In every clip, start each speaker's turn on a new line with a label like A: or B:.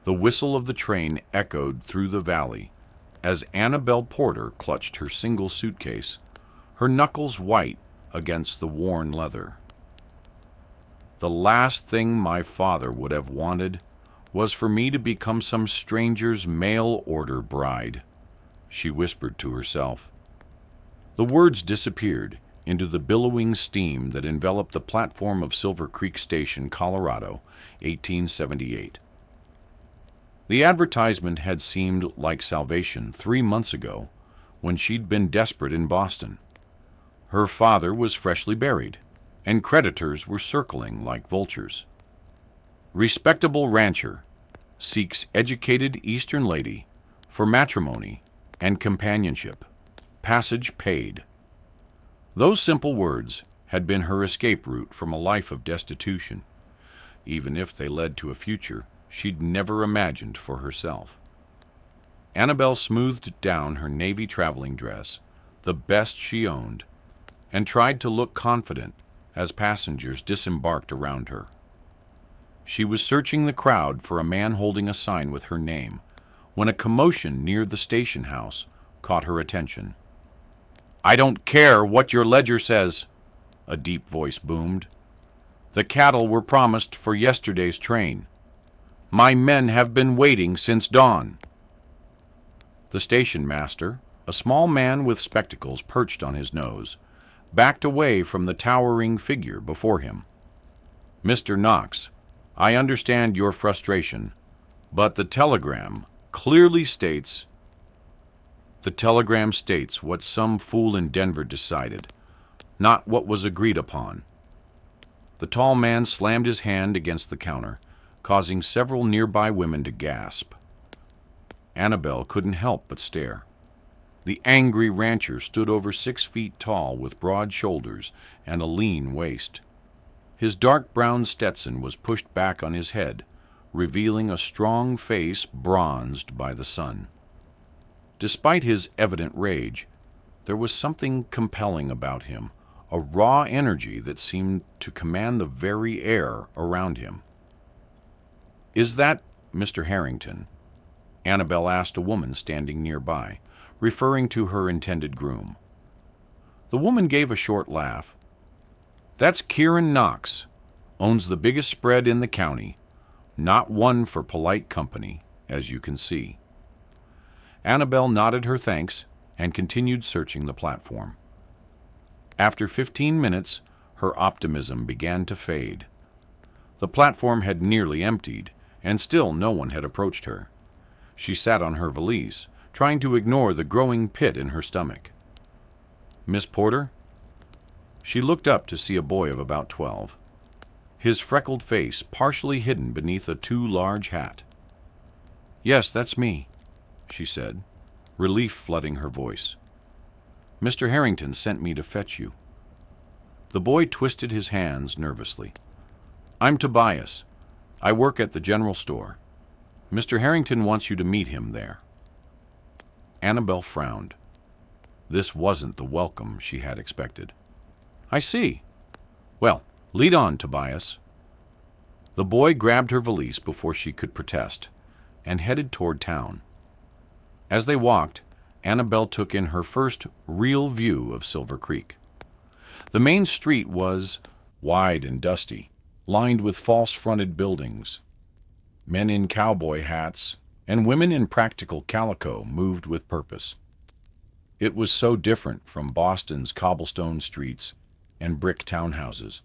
A: The whistle of the train echoed through the valley as Annabelle Porter clutched her single suitcase, her knuckles white against the worn leather. The last thing my father would have wanted was for me to become some stranger's mail-order bride, she whispered to herself. The words disappeared into the billowing steam that enveloped the platform of Silver Creek Station, Colorado, 1878. The advertisement had seemed like salvation 3 months ago when she'd been desperate in Boston. Her father was freshly buried, and creditors were circling like vultures. Respectable rancher seeks educated Eastern lady for matrimony and companionship. Passage paid. Those simple words had been her escape route from a life of destitution, even if they led to a future she'd never imagined for herself. Annabelle smoothed down her navy traveling dress, the best she owned, and tried to look confident as passengers disembarked around her. She was searching the crowd for a man holding a sign with her name when a commotion near the station house caught her attention. "I don't care what your ledger says," a deep voice boomed. "The cattle were promised for yesterday's train. My men have been waiting since dawn." The station master, a small man with spectacles perched on his nose, backed away from the towering figure before him. "Mr. Knox, I understand your frustration, but the telegram states what some fool in Denver decided, not what was agreed upon." The tall man slammed his hand against the counter, causing several nearby women to gasp. Annabelle couldn't help but stare. The angry rancher stood over 6 feet tall with broad shoulders and a lean waist. His dark brown Stetson was pushed back on his head, revealing a strong face bronzed by the sun. Despite his evident rage, there was something compelling about him, a raw energy that seemed to command the very air around him. "Is that Mr. Harrington?" Annabelle asked a woman standing nearby, referring to her intended groom. The woman gave a short laugh. "That's Kieran Knox, owns the biggest spread in the county, not one for polite company, as you can see." Annabelle nodded her thanks and continued searching the platform. After 15 minutes, her optimism began to fade. The platform had nearly emptied, and still no one had approached her. She sat on her valise, trying to ignore the growing pit in her stomach. "Miss Porter?" She looked up to see a boy of about 12, his freckled face partially hidden beneath a too large hat. "Yes, that's me," she said, relief flooding her voice. "Mr. Harrington sent me to fetch you." The boy twisted his hands nervously. "I'm Tobias. I work at the general store. Mr. Harrington wants you to meet him there." Annabelle frowned. This wasn't the welcome she had expected. "I see. Well, lead on, Tobias." The boy grabbed her valise before she could protest and headed toward town. As they walked, Annabelle took in her first real view of Silver Creek. The main street was wide and dusty, lined with false-fronted buildings. Men in cowboy hats and women in practical calico moved with purpose. It was so different from Boston's cobblestone streets and brick townhouses.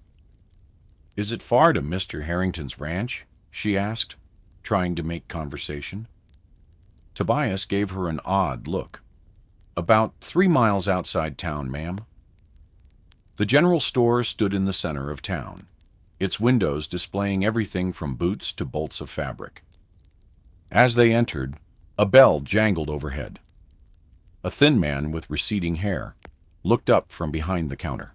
A: "Is it far to Mr. Harrington's ranch?" she asked, trying to make conversation. Tobias gave her an odd look. "About 3 miles outside town, ma'am." The general store stood in the center of town, its windows displaying everything from boots to bolts of fabric. As they entered, a bell jangled overhead. A thin man with receding hair looked up from behind the counter.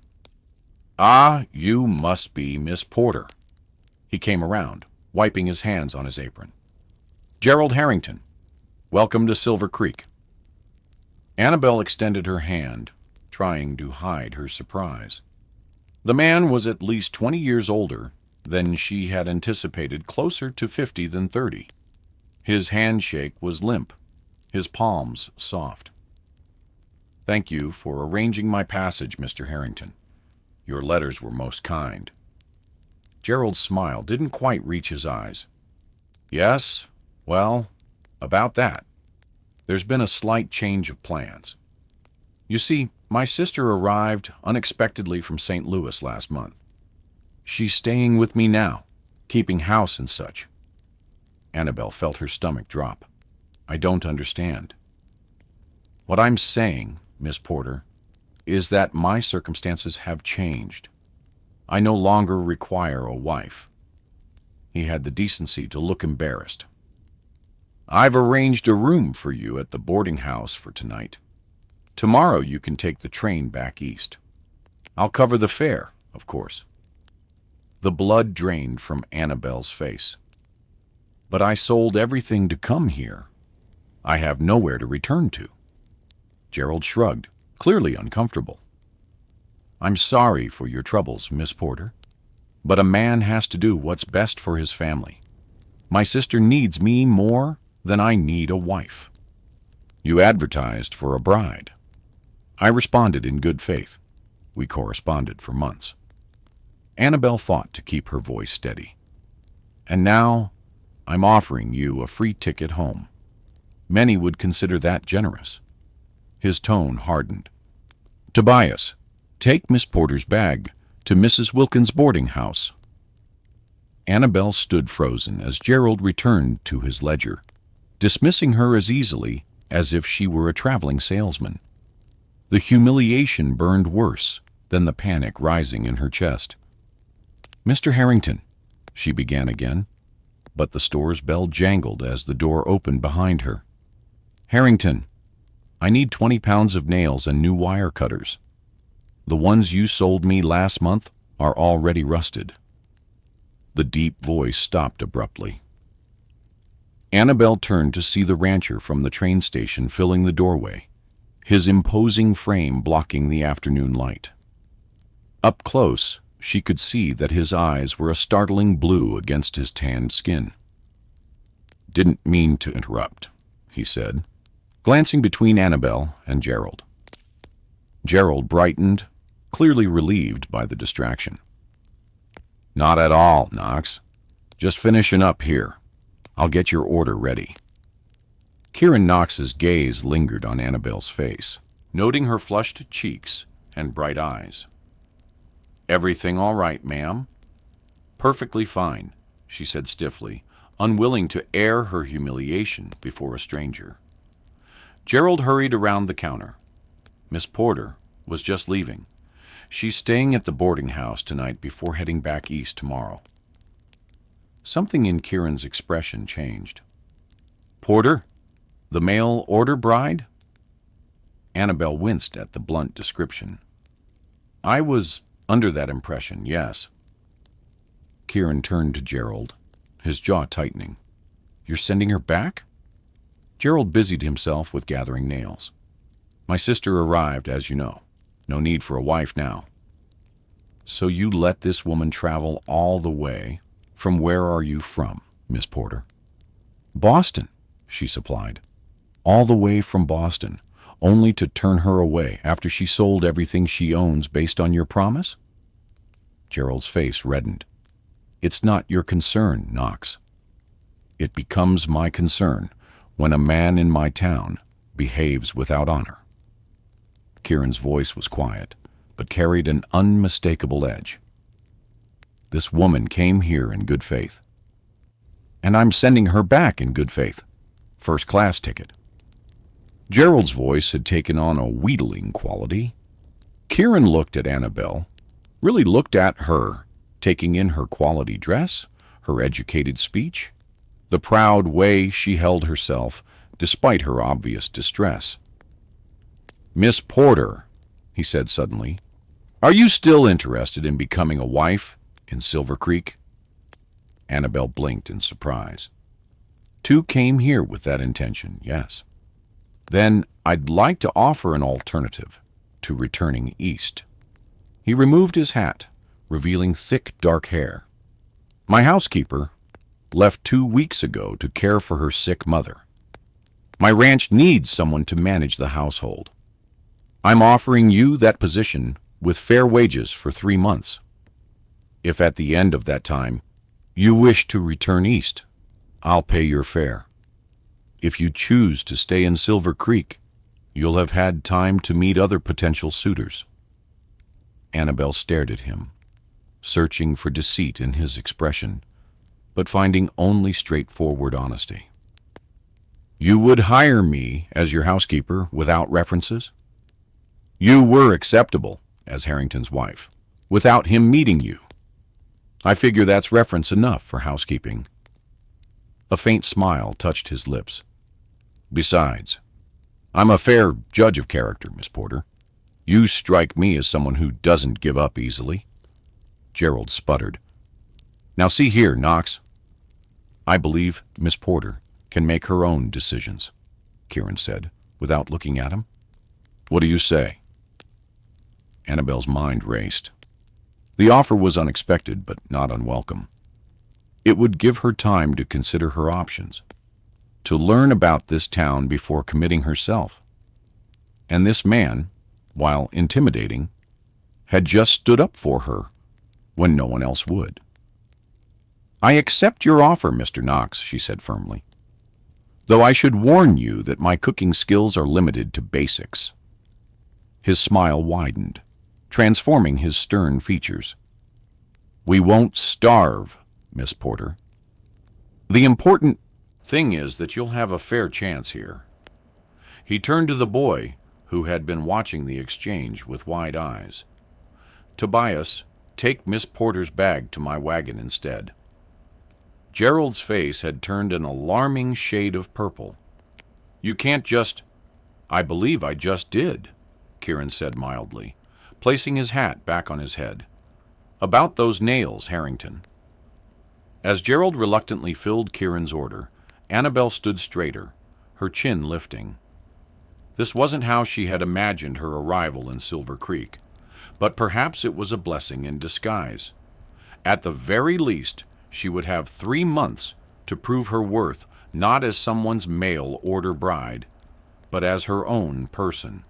A: "Ah, you must be Miss Porter." He came around, wiping his hands on his apron. "Gerald Harrington. Welcome to Silver Creek." Annabelle extended her hand, trying to hide her surprise. The man was at least 20 years older than she had anticipated, closer to 50 than 30. His handshake was limp, his palms soft. "Thank you for arranging my passage, Mr. Harrington. Your letters were most kind." Gerald's smile didn't quite reach his eyes. "Yes, well, about that. There's been a slight change of plans. You see, my sister arrived unexpectedly from St. Louis last month. She's staying with me now, keeping house and such." Annabelle felt her stomach drop. "I don't understand." "What I'm saying, Miss Porter, is that my circumstances have changed. I no longer require a wife." He had the decency to look embarrassed. "I've arranged a room for you at the boarding house for tonight. Tomorrow you can take the train back east. I'll cover the fare, of course." The blood drained from Annabelle's face. "But I sold everything to come here. I have nowhere to return to." Gerald shrugged, clearly uncomfortable. "I'm sorry for your troubles, Miss Porter, but a man has to do what's best for his family. My sister needs me more than I need a wife. You advertised for a bride. I responded in good faith. We corresponded for months." Annabelle fought to keep her voice steady. "And now I'm offering you a free ticket home. Many would consider that generous." His tone hardened. "Tobias, take Miss Porter's bag to Mrs. Wilkins' boarding house." Annabelle stood frozen as Gerald returned to his ledger, dismissing her as easily as if she were a traveling salesman. The humiliation burned worse than the panic rising in her chest. "Mr. Harrington," she began again, but the store's bell jangled as the door opened behind her. "Harrington, I need 20 pounds of nails and new wire cutters. The ones you sold me last month are already rusted." The deep voice stopped abruptly. Annabelle turned to see the rancher from the train station filling the doorway, his imposing frame blocking the afternoon light. Up close, she could see that his eyes were a startling blue against his tanned skin. "Didn't mean to interrupt," he said, glancing between Annabelle and Gerald. Gerald brightened, clearly relieved by the distraction. "Not at all, Knox. Just finishing up here. I'll get your order ready." Kieran Knox's gaze lingered on Annabelle's face, noting her flushed cheeks and bright eyes. "Everything all right, ma'am?" "Perfectly fine," she said stiffly, unwilling to air her humiliation before a stranger. Gerald hurried around the counter. Miss Porter was just leaving. She's staying at the boarding house tonight before heading back east tomorrow. Something in Kieran's expression changed. "Porter? The mail order bride?" Annabelle winced at the blunt description. "I was under that impression, yes." Kieran turned to Gerald, his jaw tightening. "You're sending her back?" Gerald busied himself with gathering nails. "My sister arrived, as you know. No need for a wife now." "So you let this woman travel all the way? From where are you from, Miss Porter?" "Boston," she supplied. "All the way from Boston, only to turn her away after she sold everything she owns based on your promise?" Gerald's face reddened. "It's not your concern, Knox. It becomes my concern when a man in my town behaves without honor." Kieran's voice was quiet, but carried an unmistakable edge. "This woman came here in good faith. And I'm sending her back in good faith. First-class ticket." Gerald's voice had taken on a wheedling quality. Kieran looked at Annabelle, really looked at her, taking in her quality dress, her educated speech, the proud way she held herself despite her obvious distress. "Miss Porter," he said suddenly, "are you still interested in becoming a wife in Silver Creek?" Annabelle blinked in surprise. "Two came here with that intention, yes." "Then I'd like to offer an alternative to returning east." He removed his hat, revealing thick dark hair. "My housekeeper left 2 weeks ago to care for her sick mother. My ranch needs someone to manage the household. I'm offering you that position with fair wages for 3 months. If at the end of that time you wish to return east, I'll pay your fare. If you choose to stay in Silver Creek, you'll have had time to meet other potential suitors." Annabelle stared at him, searching for deceit in his expression, but finding only straightforward honesty. "You would hire me as your housekeeper without references? You were acceptable as Harrington's wife, without him meeting you. I figure that's reference enough for housekeeping." A faint smile touched his lips. "Besides, I'm a fair judge of character, Miss Porter. You strike me as someone who doesn't give up easily." Gerald sputtered. "Now see here, Knox. I believe Miss Porter can make her own decisions," Kieran said, without looking at him. "What do you say?" Annabelle's mind raced. The offer was unexpected, but not unwelcome. It would give her time to consider her options, to learn about this town before committing herself. And this man, while intimidating, had just stood up for her when no one else would. "I accept your offer, Mr. Knox," she said firmly, "though I should warn you that my cooking skills are limited to basics." His smile widened, transforming his stern features. "We won't starve, Miss Porter. The important thing is that you'll have a fair chance here." He turned to the boy, who had been watching the exchange with wide eyes. "Tobias, take Miss Porter's bag to my wagon instead." Gerald's face had turned an alarming shade of purple. "You can't just—" "I believe I just did," Kieran said mildly, placing his hat back on his head. "About those nails, Harrington." As Gerald reluctantly filled Kieran's order, Annabelle stood straighter, her chin lifting. This wasn't how she had imagined her arrival in Silver Creek, but perhaps it was a blessing in disguise. At the very least, she would have 3 months to prove her worth, not as someone's mail-order bride, but as her own person.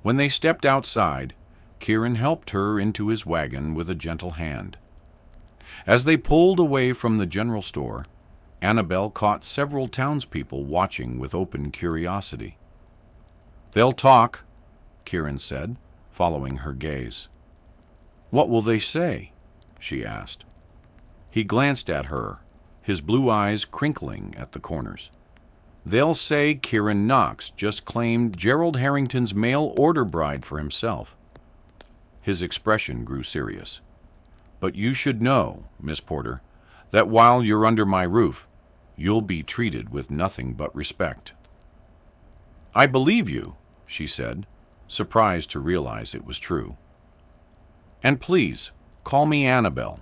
A: When they stepped outside, Kieran helped her into his wagon with a gentle hand. As they pulled away from the general store, Annabelle caught several townspeople watching with open curiosity. "They'll talk," Kieran said, following her gaze. "What will they say?" she asked. He glanced at her, his blue eyes crinkling at the corners. "They'll say Kieran Knox just claimed Gerald Harrington's mail-order bride for himself." His expression grew serious. "But you should know, Miss Porter, that while you're under my roof, you'll be treated with nothing but respect." "I believe you," she said, surprised to realize it was true. "And please, call me Annabelle."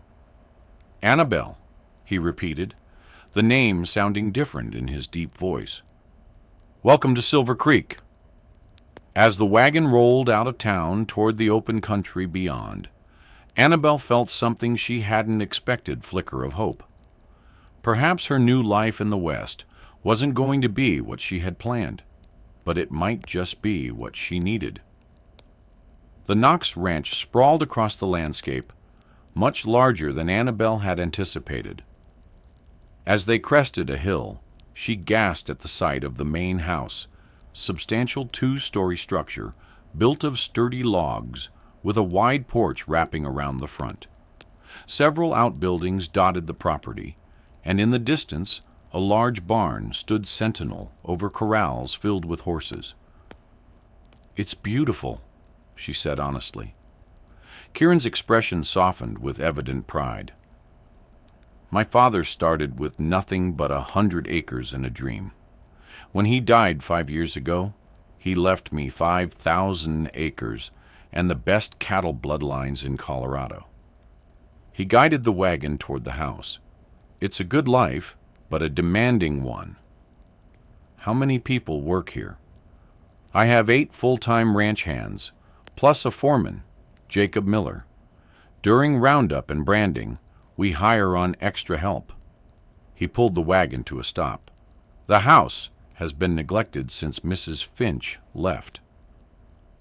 A: "Annabelle," he repeated, the name sounding different in his deep voice. "Welcome to Silver Creek." As the wagon rolled out of town toward the open country beyond, Annabelle felt something she hadn't expected flicker of hope. Perhaps her new life in the West wasn't going to be what she had planned, but it might just be what she needed. The Knox ranch sprawled across the landscape, much larger than Annabelle had anticipated. As they crested a hill, she gasped at the sight of the main house, substantial 2-story structure built of sturdy logs with a wide porch wrapping around the front. Several outbuildings dotted the property, and in the distance a large barn stood sentinel over corrals filled with horses. "It's beautiful," she said honestly. Kieran's expression softened with evident pride. "My father started with nothing but 100 acres and a dream. When he died 5 years ago, he left me 5,000 acres and the best cattle bloodlines in Colorado." He guided the wagon toward the house. "It's a good life, but a demanding one." "How many people work here?" "I have 8 full-time ranch hands, plus a foreman, Jacob Miller. During roundup and branding, we hire on extra help." He pulled the wagon to a stop. "The house has been neglected since Mrs. Finch left."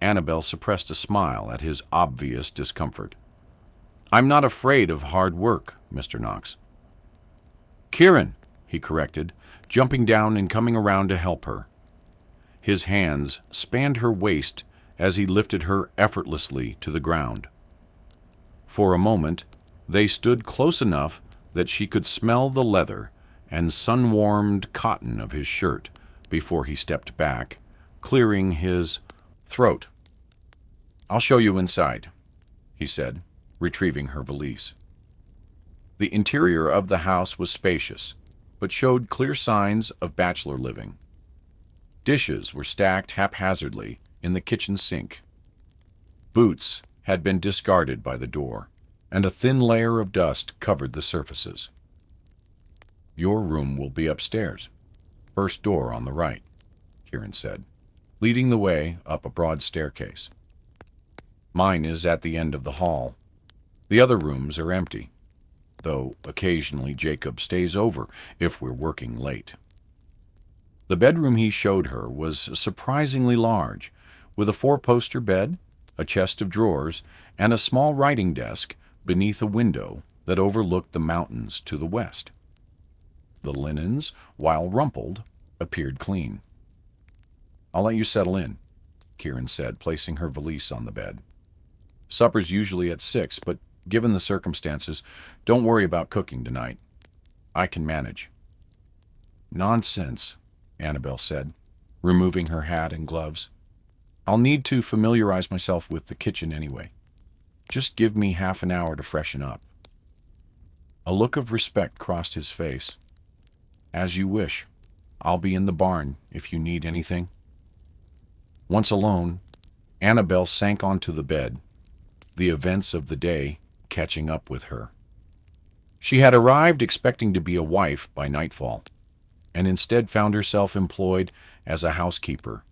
A: Annabelle suppressed a smile at his obvious discomfort. "I'm not afraid of hard work, Mr. Knox." "Kieran," he corrected, jumping down and coming around to help her. His hands spanned her waist as he lifted her effortlessly to the ground. For a moment, they stood close enough that she could smell the leather and sun-warmed cotton of his shirt before he stepped back, clearing his throat. "I'll show you inside," he said, retrieving her valise. The interior of the house was spacious, but showed clear signs of bachelor living. Dishes were stacked haphazardly in the kitchen sink. Boots had been discarded by the door, and a thin layer of dust covered the surfaces. "Your room will be upstairs, first door on the right," Kieran said, leading the way up a broad staircase. "Mine is at the end of the hall. The other rooms are empty, though occasionally Jacob stays over if we're working late." The bedroom he showed her was surprisingly large, with a four-poster bed, a chest of drawers, and a small writing desk beneath a window that overlooked the mountains to the west. The linens, while rumpled, appeared clean. "I'll let you settle in," Kieran said, placing her valise on the bed. "Supper's usually at 6, but given the circumstances, don't worry about cooking tonight. I can manage." "Nonsense," Annabelle said, removing her hat and gloves. "I'll need to familiarize myself with the kitchen anyway. Just give me half an hour to freshen up." A look of respect crossed his face. "As you wish. I'll be in the barn if you need anything." Once alone, Annabelle sank onto the bed, the events of the day catching up with her. She had arrived expecting to be a wife by nightfall, and instead found herself employed as a housekeeper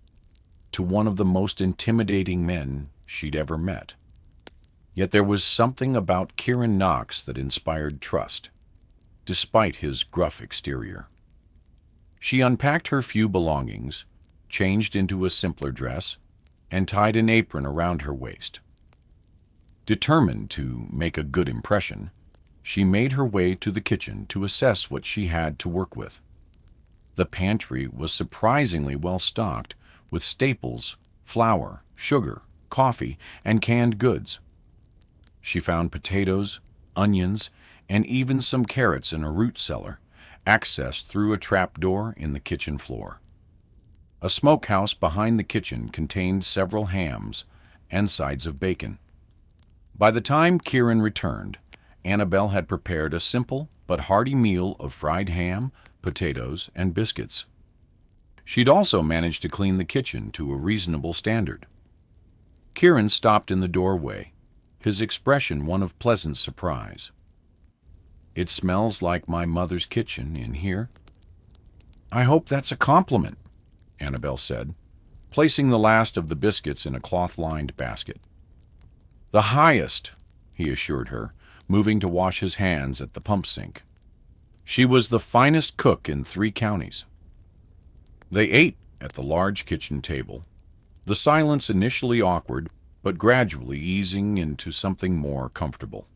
A: to one of the most intimidating men she'd ever met. Yet there was something about Kieran Knox that inspired trust, despite his gruff exterior. She unpacked her few belongings, changed into a simpler dress, and tied an apron around her waist. Determined to make a good impression, she made her way to the kitchen to assess what she had to work with. The pantry was surprisingly well stocked with staples, flour, sugar, coffee, and canned goods. She found potatoes, onions, and even some carrots in a root cellar, accessed through a trapdoor in the kitchen floor. A smokehouse behind the kitchen contained several hams and sides of bacon. By the time Kieran returned, Annabelle had prepared a simple but hearty meal of fried ham, potatoes, and biscuits. She'd also managed to clean the kitchen to a reasonable standard. Kieran stopped in the doorway, his expression one of pleasant surprise. "It smells like my mother's kitchen in here." "I hope that's a compliment," Annabelle said, placing the last of the biscuits in a cloth-lined basket. "The highest," he assured her, moving to wash his hands at the pump sink. She was the finest cook in 3 counties. They ate at the large kitchen table, the silence initially awkward, but gradually easing into something more comfortable.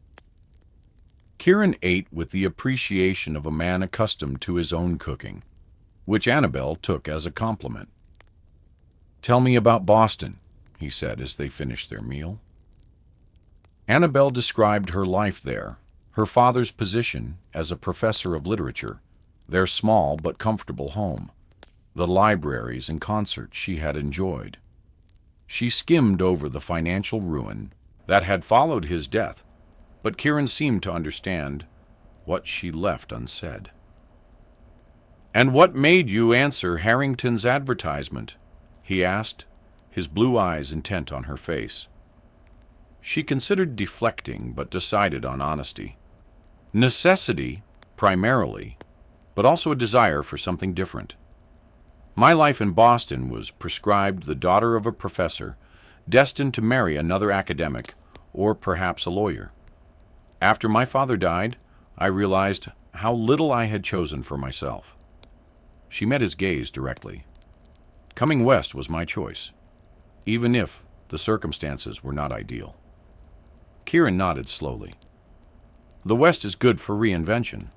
A: Kieran ate with the appreciation of a man accustomed to his own cooking, which Annabelle took as a compliment. "Tell me about Boston," he said as they finished their meal. Annabelle described her life there, her father's position as a professor of literature, their small but comfortable home, the libraries and concerts she had enjoyed. She skimmed over the financial ruin that had followed his death, but Kieran seemed to understand what she left unsaid. "And what made you answer Harrington's advertisement?" he asked, his blue eyes intent on her face. She considered deflecting, but decided on honesty. Necessity, primarily, but also a desire for something different. My life in Boston was prescribed the daughter of a professor, destined to marry another academic, or perhaps a lawyer. After my father died, I realized how little I had chosen for myself. She met his gaze directly. Coming west was my choice, even if the circumstances were not ideal. Kieran nodded slowly. The West is good for reinvention.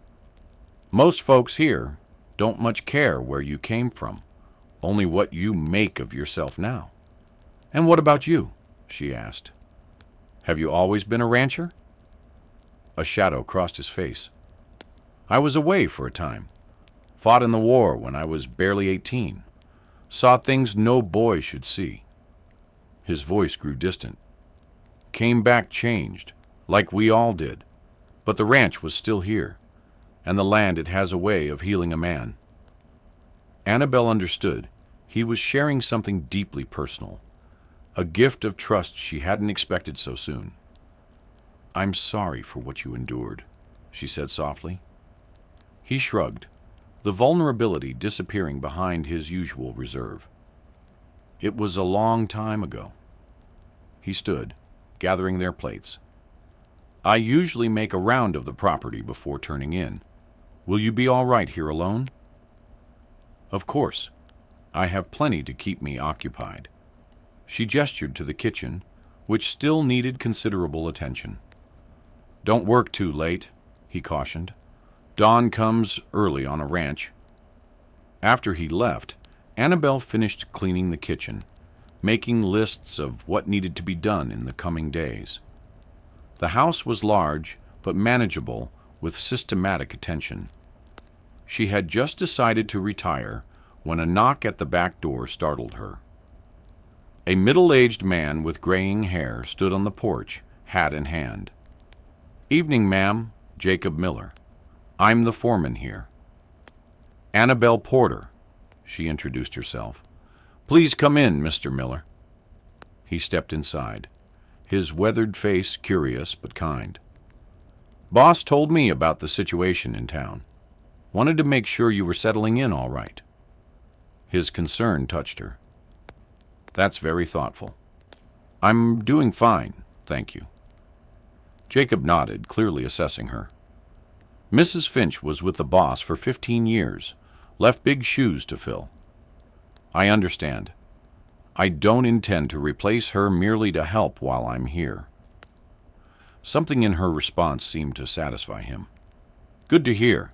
A: Most folks here don't much care where you came from, only what you make of yourself now. And what about you? She asked. Have you always been a rancher? A shadow crossed his face. I was away for a time. Fought in the war when I was barely 18. Saw things no boy should see. His voice grew distant. Came back changed, like we all did. But the ranch was still here, and the land it has a way of healing a man. Annabelle understood. He was sharing something deeply personal, a gift of trust she hadn't expected so soon. I'm sorry for what you endured, she said softly. He shrugged, the vulnerability disappearing behind his usual reserve. It was a long time ago. He stood, gathering their plates. I usually make a round of the property before turning in. Will you be all right here alone? Of course. I have plenty to keep me occupied. She gestured to the kitchen, which still needed considerable attention. Don't work too late, he cautioned. Dawn comes early on a ranch. After he left, Annabelle finished cleaning the kitchen, making lists of what needed to be done in the coming days. The house was large, but manageable with systematic attention. She had just decided to retire when a knock at the back door startled her. A middle-aged man with graying hair stood on the porch, hat in hand. Evening, ma'am, Jacob Miller. I'm the foreman here. Annabelle Porter, she introduced herself. Please come in, Mr. Miller. He stepped inside, his weathered face curious but kind. Boss told me about the situation in town. Wanted to make sure you were settling in all right. His concern touched her. That's very thoughtful. I'm doing fine, thank you. Jacob nodded, clearly assessing her. Mrs. Finch was with the boss for 15 years, left big shoes to fill. I understand. I don't intend to replace her merely to help while I'm here. Something in her response seemed to satisfy him. Good to hear.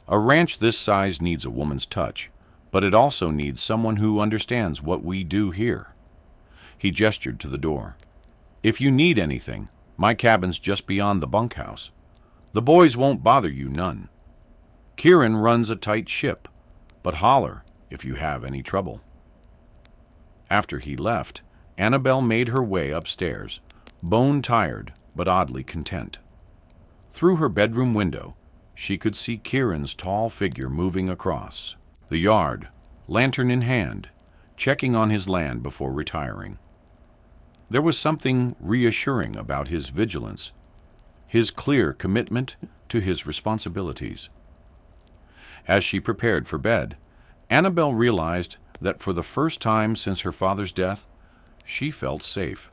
A: A ranch this size needs a woman's touch, but it also needs someone who understands what we do here. He gestured to the door. If you need anything, my cabin's just beyond the bunkhouse. The boys won't bother you none. Kieran runs a tight ship, but holler if you have any trouble. After he left, Annabelle made her way upstairs, bone-tired but oddly content. Through her bedroom window, she could see Kieran's tall figure moving across the yard, lantern in hand, checking on his land before retiring. There was something reassuring about his vigilance, his clear commitment to his responsibilities. As she prepared for bed, Annabelle realized that for the first time since her father's death, she felt safe.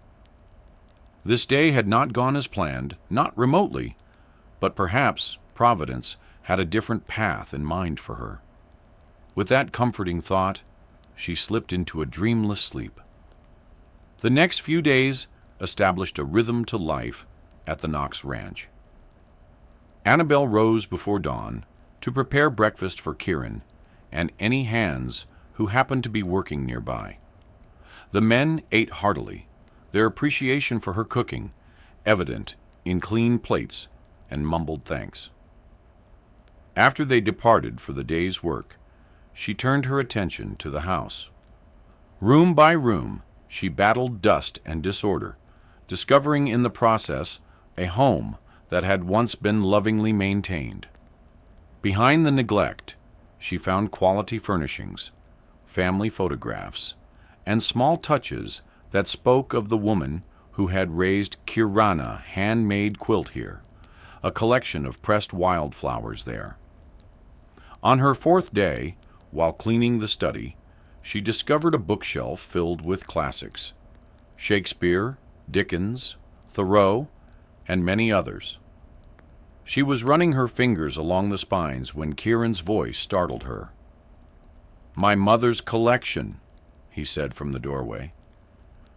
A: This day had not gone as planned, not remotely, but perhaps Providence had a different path in mind for her. With that comforting thought, she slipped into a dreamless sleep. The next few days established a rhythm to life at the Knox Ranch. Annabelle rose before dawn to prepare breakfast for Kieran and any hands who happened to be working nearby. The men ate heartily, their appreciation for her cooking evident in clean plates and mumbled thanks. After they departed for the day's work, she turned her attention to the house. Room by room, she battled dust and disorder, discovering in the process a home that had once been lovingly maintained. Behind the neglect, she found quality furnishings, family photographs, and small touches that spoke of the woman who had raised Kirana handmade quilt here, a collection of pressed wildflowers there. On her fourth day, while cleaning the study, she discovered a bookshelf filled with classics, Shakespeare, Dickens, Thoreau, and many others. She was running her fingers along the spines when Kieran's voice startled her. "My mother's collection," he said from the doorway.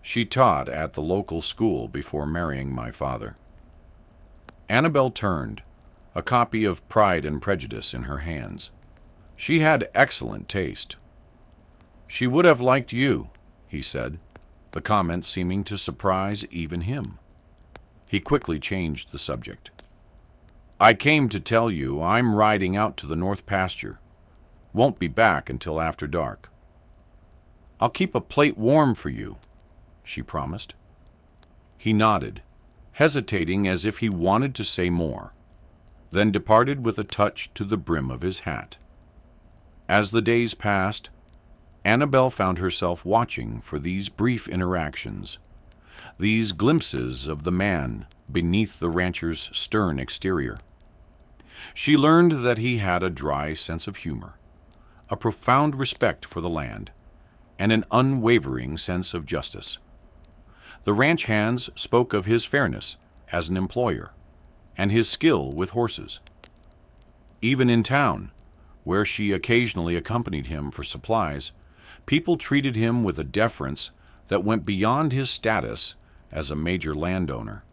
A: "She taught at the local school before marrying my father." Annabelle turned, a copy of Pride and Prejudice in her hands. She had excellent taste. "She would have liked you," he said, the comment seeming to surprise even him. He quickly changed the subject. "I came to tell you I'm riding out to the north pasture. Won't be back until after dark." "I'll keep a plate warm for you," she promised. He nodded, hesitating as if he wanted to say more, then departed with a touch to the brim of his hat. As the days passed, Annabelle found herself watching for these brief interactions, these glimpses of the man beneath the rancher's stern exterior. She learned that he had a dry sense of humor, a profound respect for the land, and an unwavering sense of justice. The ranch hands spoke of his fairness as an employer and his skill with horses. Even in town, where she occasionally accompanied him for supplies, people treated him with a deference that went beyond his status as a major landowner.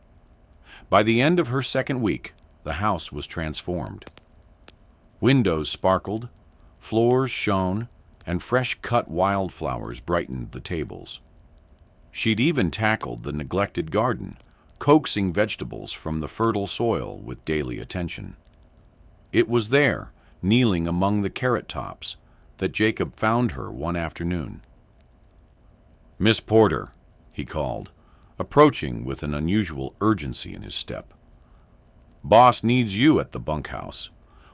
A: By the end of her second week, the house was transformed. Windows sparkled, floors shone, and fresh-cut wildflowers brightened the tables. She'd even tackled the neglected garden, coaxing vegetables from the fertile soil with daily attention. It was there, kneeling among the carrot tops, that Jacob found her one afternoon. "Miss Porter," he called, approaching with an unusual urgency in his step. "Boss needs you at the bunkhouse.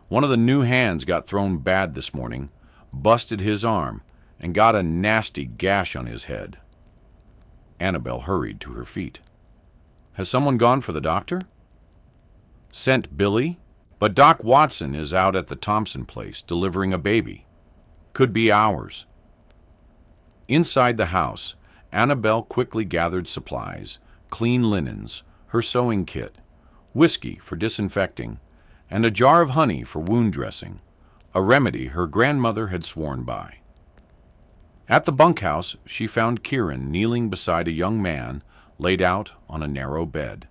A: One of the new hands got thrown bad this morning, busted his arm, and got a nasty gash on his head." Annabelle hurried to her feet. "Has someone gone for the doctor?" "Sent Billy, but Doc Watson is out at the Thompson place delivering a baby. Could be hours." Inside the house, Annabelle quickly gathered supplies, clean linens, her sewing kit, whiskey for disinfecting, and a jar of honey for wound dressing, a remedy her grandmother had sworn by. At the bunkhouse, she found Kieran kneeling beside a young man laid out on a narrow bed,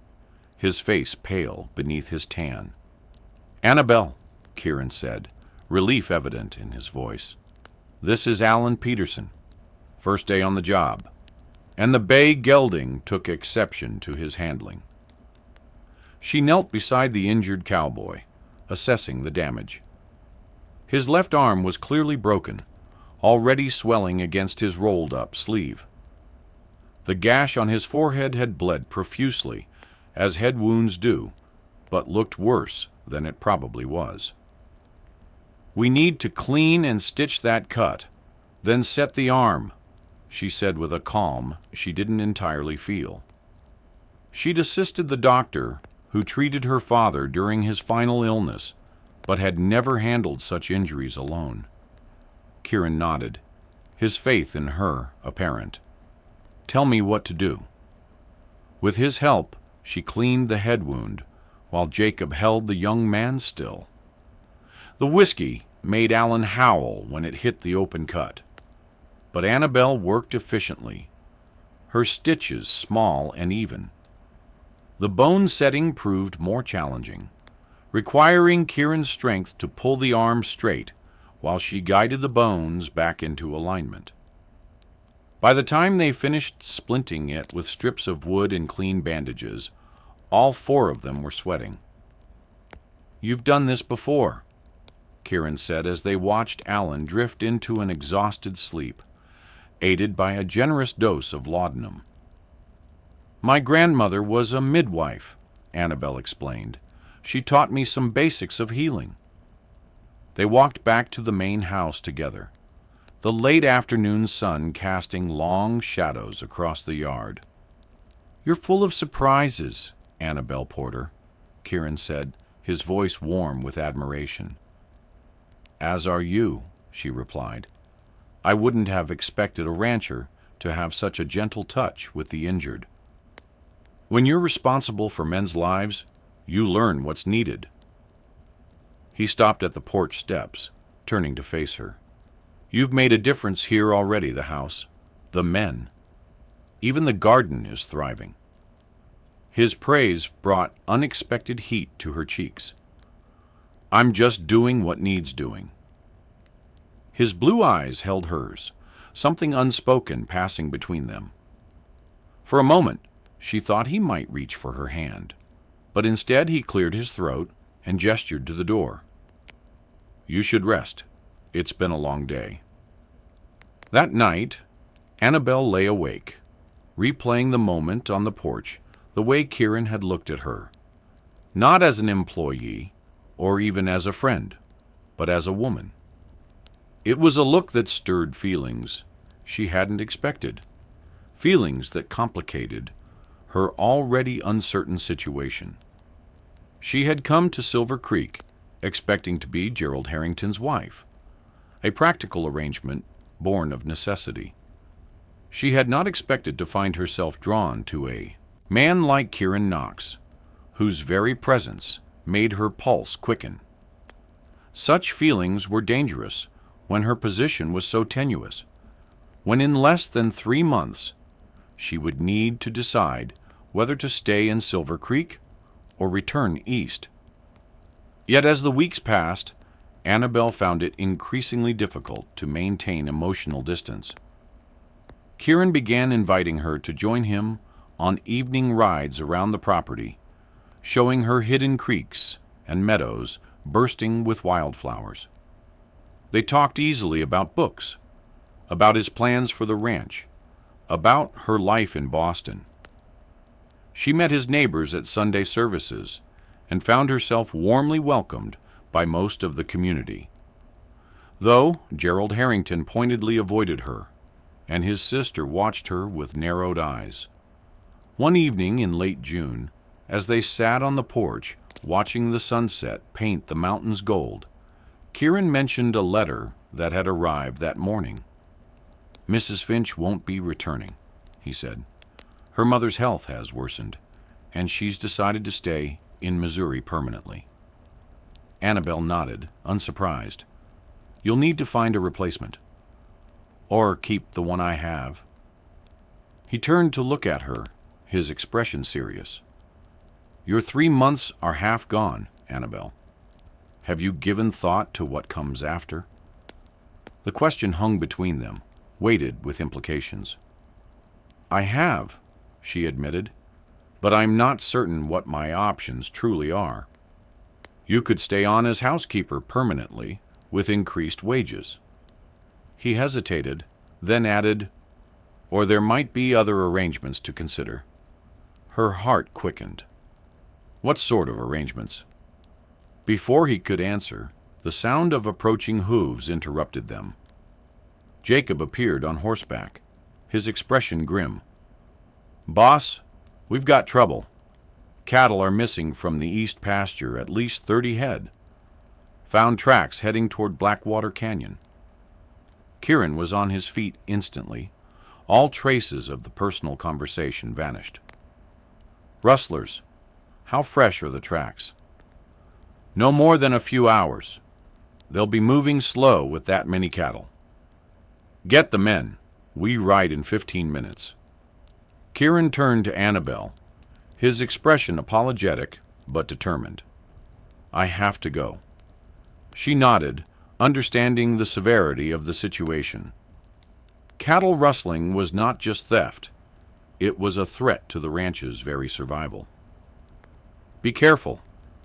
A: his face pale beneath his tan. "Annabelle," Kieran said, relief evident in his voice. "This is Alan Peterson, first day on the job, and the bay gelding took exception to his handling." She knelt beside the injured cowboy, assessing the damage. His left arm was clearly broken, already swelling against his rolled-up sleeve. The gash on his forehead had bled profusely, as head wounds do, but looked worse than it probably was. "We need to clean and stitch that cut, then set the arm," she said with a calm she didn't entirely feel. She'd assisted the doctor who treated her father during his final illness, but had never handled such injuries alone. Kieran nodded, his faith in her apparent. "Tell me what to do." With his help, she cleaned the head wound, while Jacob held the young man still. The whiskey made Alan howl when it hit the open cut, but Annabelle worked efficiently, her stitches small and even. The bone setting proved more challenging, requiring Kieran's strength to pull the arm straight while she guided the bones back into alignment. By the time they finished splinting it with strips of wood and clean bandages, all four of them were sweating. "You've done this before," Kieran said as they watched Alan drift into an exhausted sleep, aided by a generous dose of laudanum. "My grandmother was a midwife," Annabelle explained. "She taught me some basics of healing." They walked back to the main house together, the late afternoon sun casting long shadows across the yard. "You're full of surprises, Annabelle Porter," Kieran said, his voice warm with admiration. "As are you," she replied. "I wouldn't have expected a rancher to have such a gentle touch with the injured." "When you're responsible for men's lives, you learn what's needed," He stopped at the porch steps, turning to face her. "You've made a difference here already, the house. The men. Even the garden is thriving." His praise brought unexpected heat to her cheeks. "I'm just doing what needs doing." His blue eyes held hers, something unspoken passing between them. For a moment, she thought he might reach for her hand, but instead he cleared his throat and gestured to the door. "You should rest. It's been a long day." That night, Annabelle lay awake, replaying the moment on the porch the way Kieran had looked at her, not as an employee or even as a friend, but as a woman. It was a look that stirred feelings she hadn't expected, feelings that complicated her already uncertain situation. She had come to Silver Creek expecting to be Gerald Harrington's wife, a practical arrangement born of necessity. She had not expected to find herself drawn to a man like Kieran Knox, whose very presence made her pulse quicken. Such feelings were dangerous when her position was so tenuous, when in less than 3 months she would need to decide whether to stay in Silver Creek or return east. Yet as the weeks passed, Annabelle found it increasingly difficult to maintain emotional distance. Kieran began inviting her to join him on evening rides around the property, showing her hidden creeks and meadows bursting with wildflowers. They talked easily about books, about his plans for the ranch, about her life in Boston. She met his neighbors at Sunday services and found herself warmly welcomed by most of the community, though Gerald Harrington pointedly avoided her, and his sister watched her with narrowed eyes. One evening in late June, as they sat on the porch watching the sunset paint the mountains gold, Kieran mentioned a letter that had arrived that morning. "Mrs. Finch won't be returning," he said. "Her mother's health has worsened, and she's decided to stay in Missouri permanently." Annabelle nodded, unsurprised. "You'll need to find a replacement. Or keep the one I have." He turned to look at her, his expression serious. "Your 3 months are half gone, Annabelle. Have you given thought to what comes after?" The question hung between them, weighted with implications. "I have," she admitted, "but I'm not certain what my options truly are. You could stay on as housekeeper permanently, with increased wages." He hesitated, then added, "Or there might be other arrangements to consider." Her heart quickened. "What sort of arrangements?" Before he could answer, the sound of approaching hooves interrupted them. Jacob appeared on horseback, his expression grim. "Boss, we've got trouble. Cattle are missing from the east pasture, at least 30 head. Found tracks heading toward Blackwater Canyon." Kieran was on his feet instantly. All traces of the personal conversation vanished. "Rustlers, how fresh are the tracks?" "No more than a few hours. They'll be moving slow with that many cattle." "Get the men. We ride in 15 minutes." Kieran turned to Annabelle, his expression apologetic but determined. "I have to go." She nodded, understanding the severity of the situation. Cattle rustling was not just theft. It was a threat to the ranch's very survival. "Be careful,"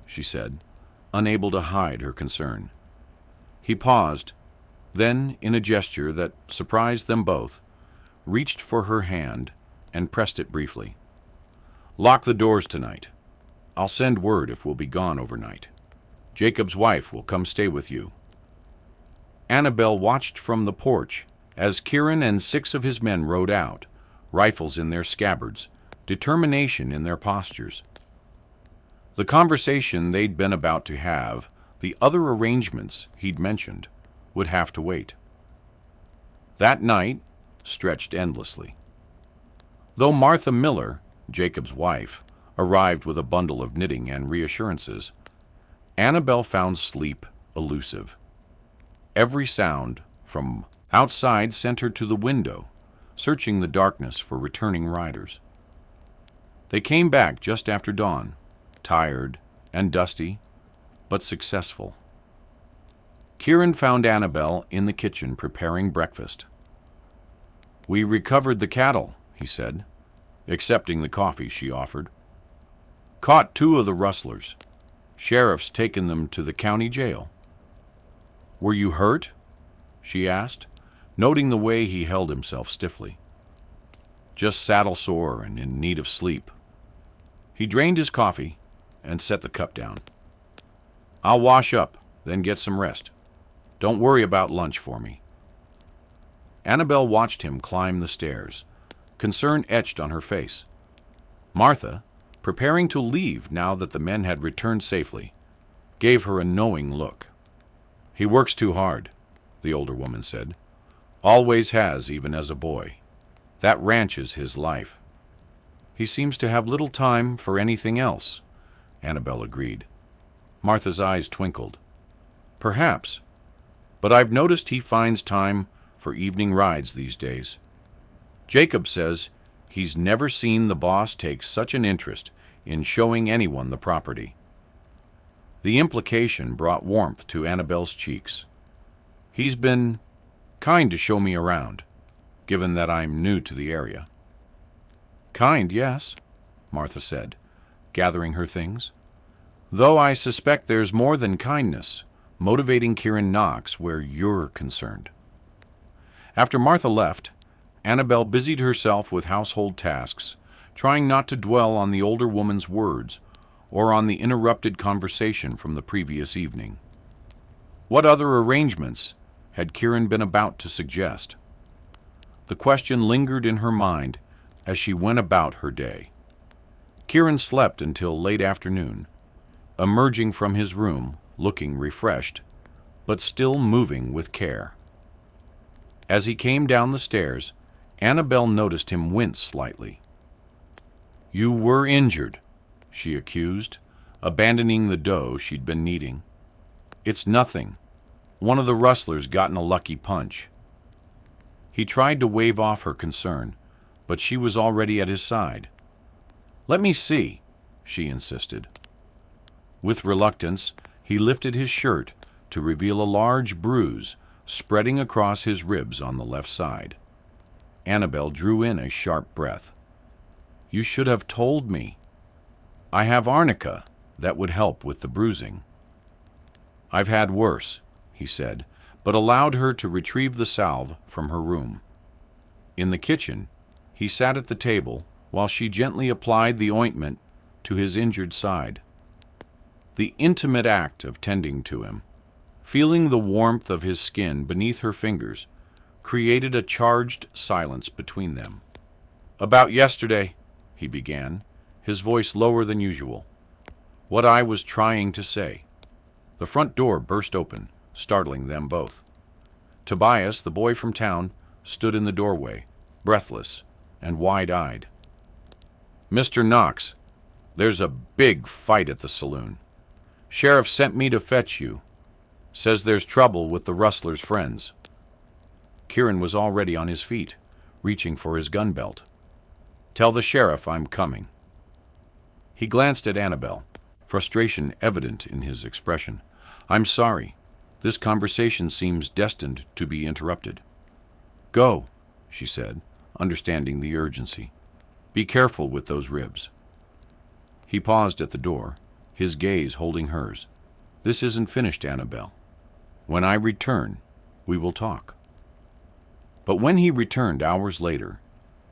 A: she said, unable to hide her concern. He paused, then, in a gesture that surprised them both, reached for her hand and pressed it briefly. "Lock the doors tonight. I'll send word if we'll be gone overnight. Jacob's wife will come stay with you." Annabelle watched from the porch as Kieran and 6 of his men rode out, rifles in their scabbards, determination in their postures. The conversation they'd been about to have, the other arrangements he'd mentioned, would have to wait. That night stretched endlessly. Though Martha Miller, Jacob's wife, arrived with a bundle of knitting and reassurances, Annabelle found sleep elusive. Every sound from outside sent her to the window, searching the darkness for returning riders. They came back just after dawn, tired and dusty, but successful. Kieran found Annabelle in the kitchen preparing breakfast. "We recovered the cattle," he said, accepting the coffee she offered. "Caught 2 of the rustlers. Sheriff's taken them to the county jail." "Were you hurt?" she asked, noting the way he held himself stiffly. "Just saddle sore and in need of sleep." He drained his coffee and set the cup down. "I'll wash up, then get some rest. Don't worry about lunch for me." Annabelle watched him climb the stairs, concern etched on her face. Martha, preparing to leave now that the men had returned safely, gave her a knowing look. "He works too hard," the older woman said. "Always has, even as a boy. That ranch is his life." "He seems to have little time for anything else," Annabelle agreed. Martha's eyes twinkled. "Perhaps, but I've noticed he finds time for evening rides these days. Jacob says he's never seen the boss take such an interest in showing anyone the property." The implication brought warmth to Annabelle's cheeks. "He's been kind to show me around, given that I'm new to the area." "Kind, yes," Martha said, gathering her things. "Though I suspect there's more than kindness motivating Kieran Knox where you're concerned." After Martha left, Annabelle busied herself with household tasks, trying not to dwell on the older woman's words or on the interrupted conversation from the previous evening. What other arrangements had Kieran been about to suggest? The question lingered in her mind as she went about her day. Kieran slept until late afternoon, emerging from his room looking refreshed, but still moving with care. As he came down the stairs, Annabelle noticed him wince slightly. "You were injured," she accused, abandoning the dough she'd been kneading. "It's nothing. One of the rustlers got in a lucky punch." He tried to wave off her concern, but she was already at his side. "Let me see," she insisted. With reluctance, he lifted his shirt to reveal a large bruise spreading across his ribs on the left side. Annabelle drew in a sharp breath. "You should have told me. I have arnica that would help with the bruising." "I've had worse," he said, but allowed her to retrieve the salve from her room. In the kitchen, he sat at the table while she gently applied the ointment to his injured side. The intimate act of tending to him, feeling the warmth of his skin beneath her fingers, created a charged silence between them. "About yesterday," he began, his voice lower than usual. "What I was trying to say." The front door burst open, startling them both. Tobias, the boy from town, stood in the doorway, breathless and wide-eyed. "Mr. Knox, there's a big fight at the saloon. Sheriff sent me to fetch you. Says there's trouble with the rustler's friends." Kieran was already on his feet, reaching for his gun belt. "Tell the sheriff I'm coming." He glanced at Annabelle, frustration evident in his expression. "I'm sorry. This conversation seems destined to be interrupted." "Go," she said, understanding the urgency. "Be careful with those ribs." He paused at the door, his gaze holding hers. "This isn't finished, Annabelle. When I return, we will talk." But when he returned hours later,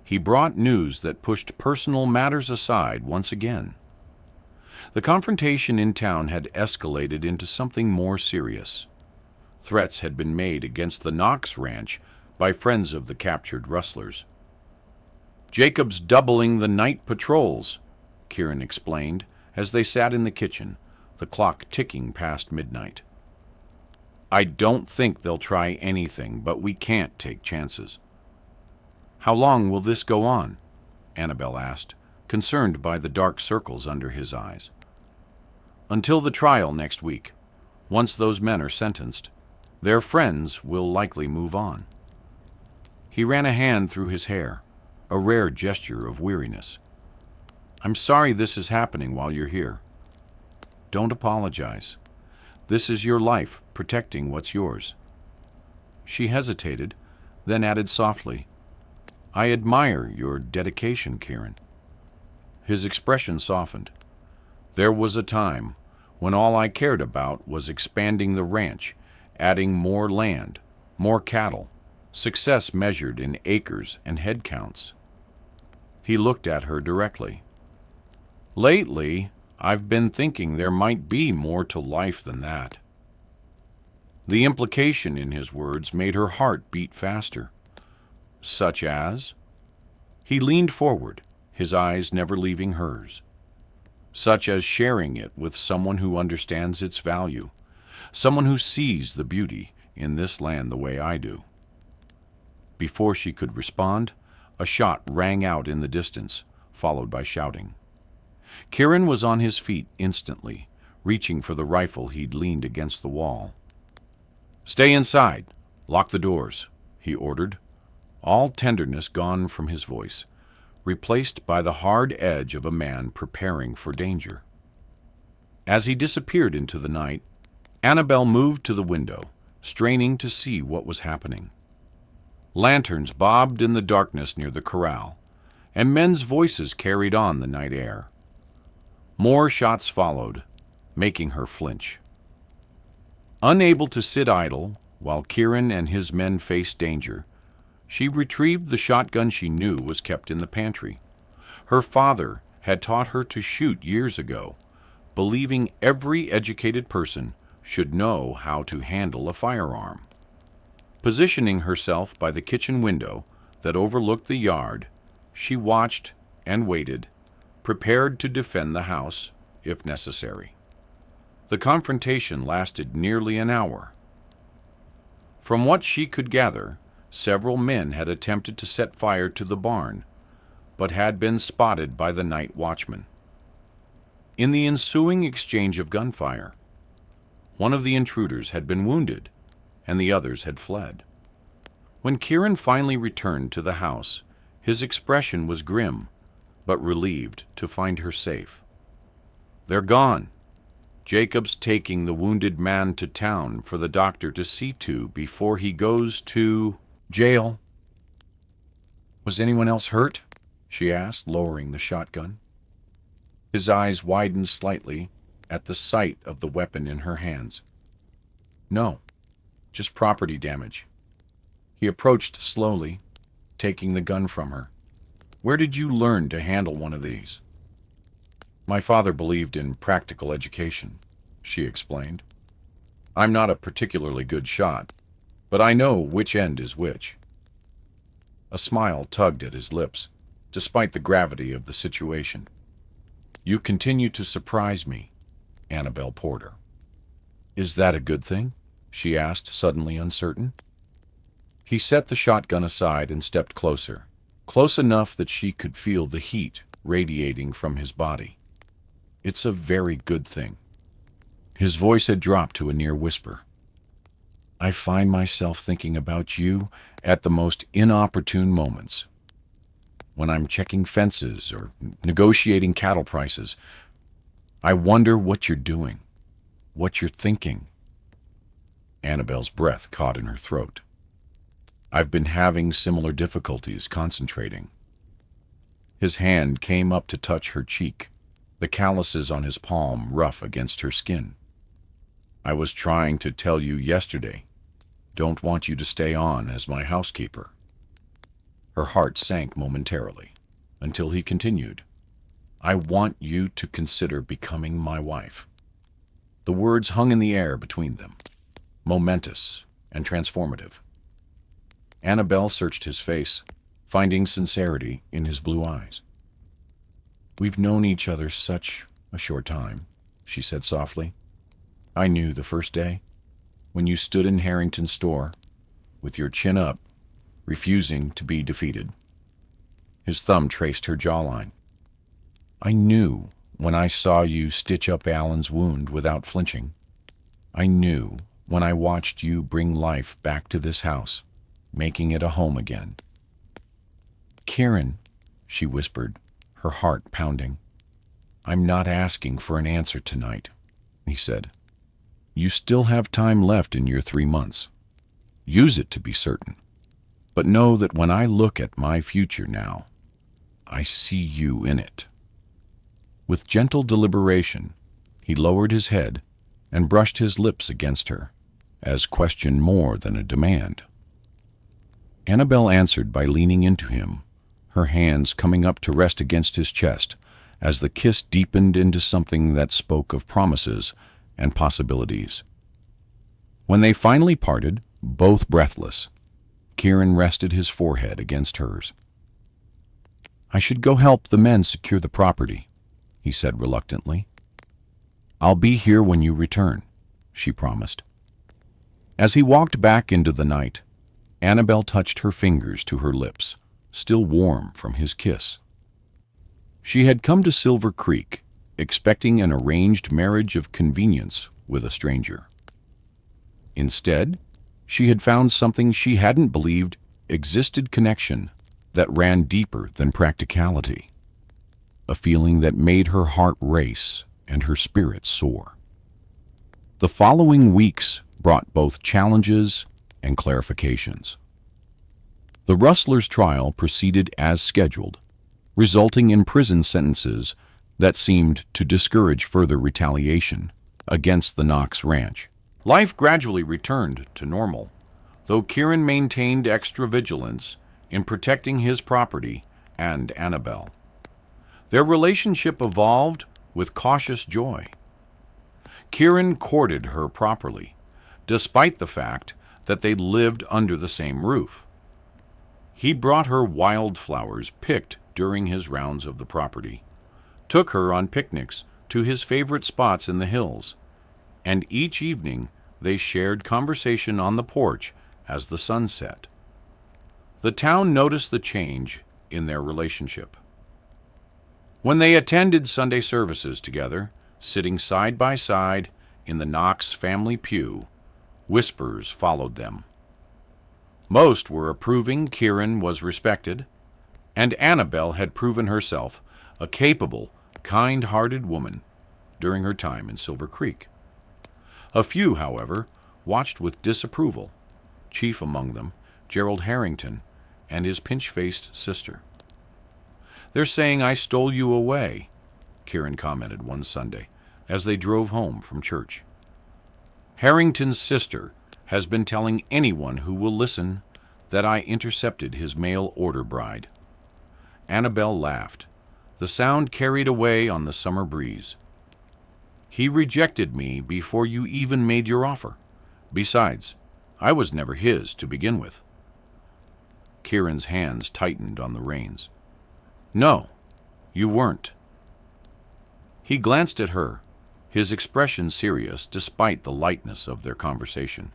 A: he brought news that pushed personal matters aside once again. The confrontation in town had escalated into something more serious. Threats had been made against the Knox ranch by friends of the captured rustlers. "Jacob's doubling the night patrols," Kieran explained as they sat in the kitchen, the clock ticking past midnight. "I don't think they'll try anything, but we can't take chances." "How long will this go on?" Annabelle asked, concerned by the dark circles under his eyes. Until the trial next week. Once those men are sentenced, their friends will likely move on. He ran a hand through his hair, a rare gesture of weariness. I'm sorry this is happening while you're here. Don't apologize. This is your life, protecting what's yours. She hesitated, then added softly, I admire your dedication, Kieran. His expression softened. There was a time when all I cared about was expanding the ranch, adding more land, more cattle, success measured in acres and head counts. He looked at her directly. Lately, I've been thinking there might be more to life than that. The implication in his words made her heart beat faster. Such as? He leaned forward, his eyes never leaving hers. Such as sharing it with someone who understands its value, someone who sees the beauty in this land the way I do. Before she could respond, a shot rang out in the distance, followed by shouting. Kieran was on his feet instantly, reaching for the rifle he'd leaned against the wall. Stay inside. Lock the doors, he ordered, all tenderness gone from his voice, replaced by the hard edge of a man preparing for danger. As he disappeared into the night, Annabelle moved to the window, straining to see what was happening. Lanterns bobbed in the darkness near the corral, and men's voices carried on the night air. More shots followed, making her flinch. Unable to sit idle while Kieran and his men faced danger, she retrieved the shotgun she knew was kept in the pantry. Her father had taught her to shoot years ago, believing every educated person should know how to handle a firearm. Positioning herself by the kitchen window that overlooked the yard, she watched and waited, prepared to defend the house if necessary. The confrontation lasted nearly an hour. From what she could gather, several men had attempted to set fire to the barn, but had been spotted by the night watchman. In the ensuing exchange of gunfire, one of the intruders had been wounded, and the others had fled. When Kieran finally returned to the house, his expression was grim, but relieved to find her safe. They're gone. Jacob's taking the wounded man to town for the doctor to see to before he goes to jail. Was anyone else hurt? She asked, lowering the shotgun. His eyes widened slightly at the sight of the weapon in her hands. No, just property damage. He approached slowly, taking the gun from her. Where did you learn to handle one of these? My father believed in practical education, she explained. I'm not a particularly good shot, but I know which end is which. A smile tugged at his lips, despite the gravity of the situation. You continue to surprise me, Annabelle Porter. Is that a good thing? She asked, suddenly uncertain. He set the shotgun aside and stepped closer, close enough that she could feel the heat radiating from his body. It's a very good thing. His voice had dropped to a near whisper. I find myself thinking about you at the most inopportune moments. When I'm checking fences or negotiating cattle prices, I wonder what you're doing, what you're thinking. Annabelle's breath caught in her throat. I've been having similar difficulties concentrating. His hand came up to touch her cheek, the calluses on his palm rough against her skin. I was trying to tell you yesterday, don't want you to stay on as my housekeeper. Her heart sank momentarily, until he continued, I want you to consider becoming my wife. The words hung in the air between them, momentous and transformative. Annabelle searched his face, finding sincerity in his blue eyes. We've known each other such a short time, she said softly. I knew the first day, when you stood in Harrington's store, with your chin up, refusing to be defeated. His thumb traced her jawline. I knew when I saw you stitch up Alan's wound without flinching. I knew when I watched you bring life back to this house, making it a home again. Kieran, she whispered, her heart pounding. I'm not asking for an answer tonight, he said. You still have time left in your 3 months. Use it to be certain. But know that when I look at my future now, I see you in it. With gentle deliberation, he lowered his head and brushed his lips against her, as question more than a demand. Annabelle answered by leaning into him, her hands coming up to rest against his chest as the kiss deepened into something that spoke of promises and possibilities. When they finally parted, both breathless, Kieran rested his forehead against hers. I should go help the men secure the property, he said reluctantly. I'll be here when you return, she promised. As he walked back into the night, Annabelle touched her fingers to her lips, still warm from his kiss. She had come to Silver Creek, expecting an arranged marriage of convenience with a stranger. Instead, she had found something she hadn't believed existed connection that ran deeper than practicality, a feeling that made her heart race and her spirit soar. The following weeks brought both challenges and clarifications. The Rustlers' trial proceeded as scheduled, resulting in prison sentences that seemed to discourage further retaliation against the Knox ranch. Life gradually returned to normal, though Kieran maintained extra vigilance in protecting his property and Annabelle. Their relationship evolved with cautious joy. Kieran courted her properly, despite the fact that they lived under the same roof. He brought her wildflowers picked during his rounds of the property, took her on picnics to his favorite spots in the hills, and each evening they shared conversation on the porch as the sun set. The town noticed the change in their relationship. When they attended Sunday services together, sitting side by side in the Knox family pew, whispers followed them. Most were approving Kieran was respected, and Annabelle had proven herself a capable, kind-hearted woman during her time in Silver Creek. A few, however, watched with disapproval, chief among them Gerald Harrington and his pinch-faced sister. They're saying I stole you away, Kieran commented one Sunday as they drove home from church. Harrington's sister has been telling anyone who will listen that I intercepted his mail-order bride. Annabelle laughed, the sound carried away on the summer breeze. He rejected me before you even made your offer. Besides, I was never his to begin with. Kieran's hands tightened on the reins. No, you weren't. He glanced at her, his expression serious despite the lightness of their conversation.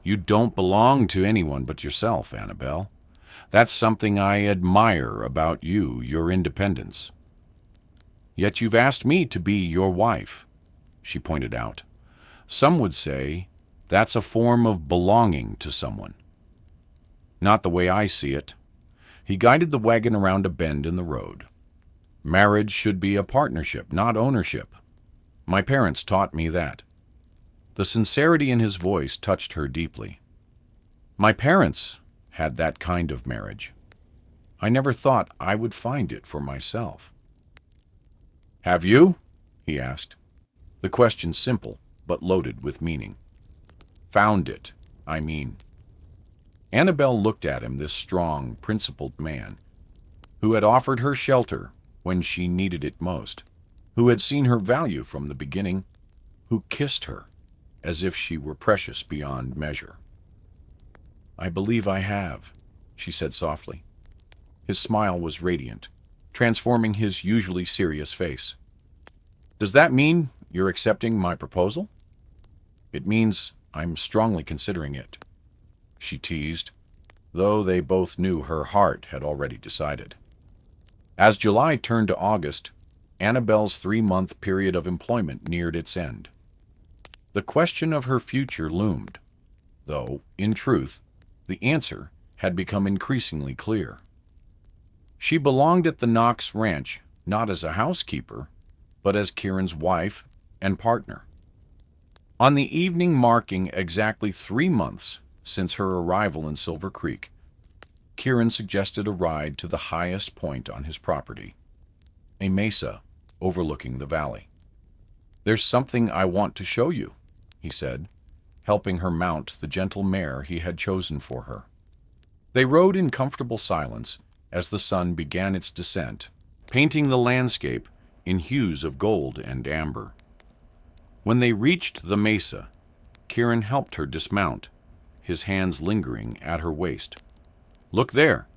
A: You don't belong to anyone but yourself, Annabelle. That's something I admire about you, your independence. Yet you've asked me to be your wife, she pointed out. Some would say that's a form of belonging to someone. Not the way I see it. He guided the wagon around a bend in the road. Marriage should be a partnership, not ownership. My parents taught me that. The sincerity in his voice touched her deeply. My parents had that kind of marriage. I never thought I would find it for myself. Have you? He asked. The question simple, but loaded with meaning. Found it, I mean. Annabelle looked at him, this strong, principled man, who had offered her shelter when she needed it most, who had seen her value from the beginning, who kissed her as if she were precious beyond measure. I believe I have, she said softly. His smile was radiant, transforming his usually serious face. Does that mean you're accepting my proposal? It means I'm strongly considering it, she teased, though they both knew her heart had already decided. As July turned to August, Annabelle's 3-month period of employment neared its end. The question of her future loomed, though, in truth, the answer had become increasingly clear. She belonged at the Knox ranch not as a housekeeper, but as Kieran's wife and partner. On the evening marking exactly 3 months since her arrival in Silver Creek, Kieran suggested a ride to the highest point on his property, a mesa overlooking the valley. "There's something I want to show you," he said, helping her mount the gentle mare he had chosen for her. They rode in comfortable silence as the sun began its descent, painting the landscape in hues of gold and amber. When they reached the mesa, Kieran helped her dismount, his hands lingering at her waist. "Look there,"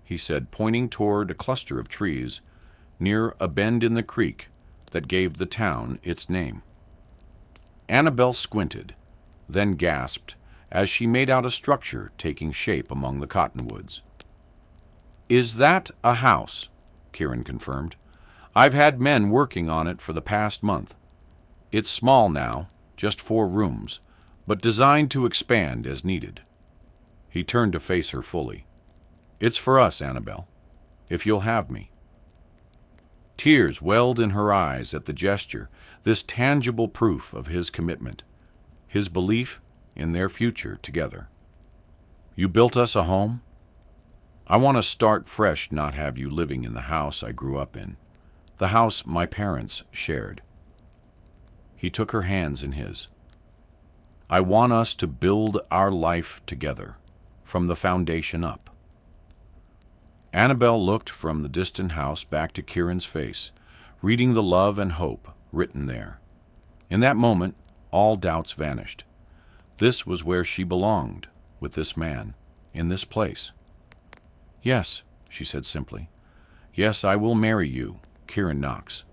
A: he said, pointing toward a cluster of trees near a bend in the creek that gave the town its name. Annabelle squinted, then gasped as she made out a structure taking shape among the cottonwoods. "Is that a house?" Kieran confirmed. "I've had men working on it for the past month. It's small now, just 4 rooms, but designed to expand as needed." He turned to face her fully. "It's for us, Annabelle, if you'll have me." Tears welled in her eyes at the gesture, this tangible proof of his commitment, his belief in their future together. "You built us a home? I want to start fresh, not have you living in the house I grew up in, the house my parents shared." He took her hands in his. "I want us to build our life together, from the foundation up." Annabelle looked from the distant house back to Kieran's face, reading the love and hope written there. In that moment, all doubts vanished. This was where she belonged, with this man, in this place. "Yes," she said simply. "Yes, I will marry you, Kieran Knox."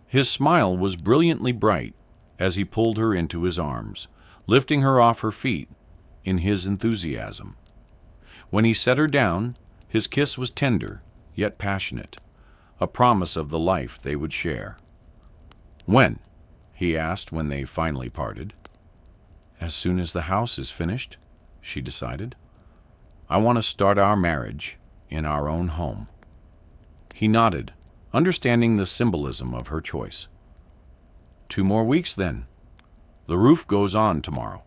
A: His smile was brilliantly bright as he pulled her into his arms, lifting her off her feet in his enthusiasm. When he set her down, his kiss was tender, yet passionate, a promise of the life they would share. "When?" he asked when they finally parted. "As soon as the house is finished," she decided. "I want to start our marriage in our own home." He nodded, understanding the symbolism of her choice. 2 more weeks, then. The roof goes on tomorrow."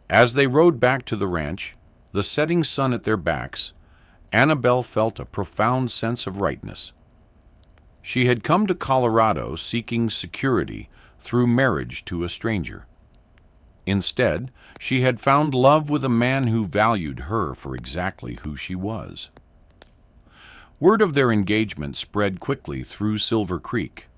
A: As they rode back to the ranch, the setting sun at their backs, Annabelle felt a profound sense of rightness. She had come to Colorado seeking security through marriage to a stranger. Instead, she had found love with a man who valued her for exactly who she was. Word of their engagement spread quickly through Silver Creek.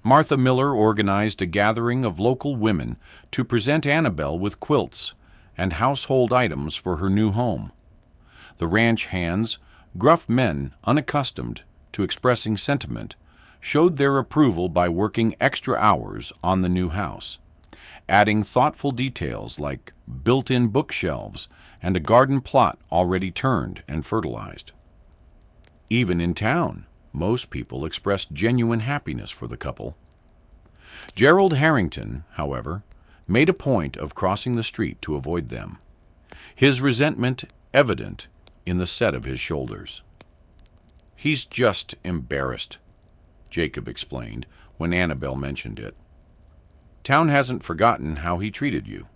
A: Martha Miller organized a gathering of local women to present Annabelle with quilts and household items for her new home. The ranch hands, gruff men unaccustomed to expressing sentiment, showed their approval by working extra hours on the new house, adding thoughtful details like built-in bookshelves and a garden plot already turned and fertilized. Even in town, most people expressed genuine happiness for the couple. Gerald Harrington, however, made a point of crossing the street to avoid them, his resentment evident in the set of his shoulders. "He's just embarrassed," Jacob explained when Annabelle mentioned it. "Town hasn't forgotten how he treated you.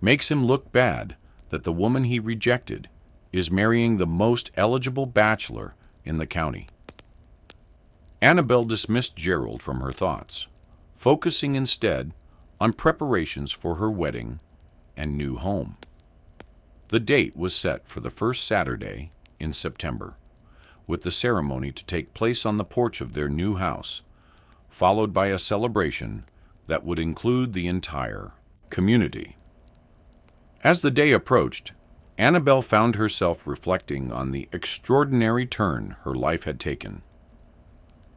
A: Makes him look bad that the woman he rejected is marrying the most eligible bachelor in the county." Annabelle dismissed Gerald from her thoughts, focusing instead on preparations for her wedding and new home. The date was set for the first Saturday in September, with the ceremony to take place on the porch of their new house, followed by a celebration that would include the entire community. As the day approached, Annabelle found herself reflecting on the extraordinary turn her life had taken.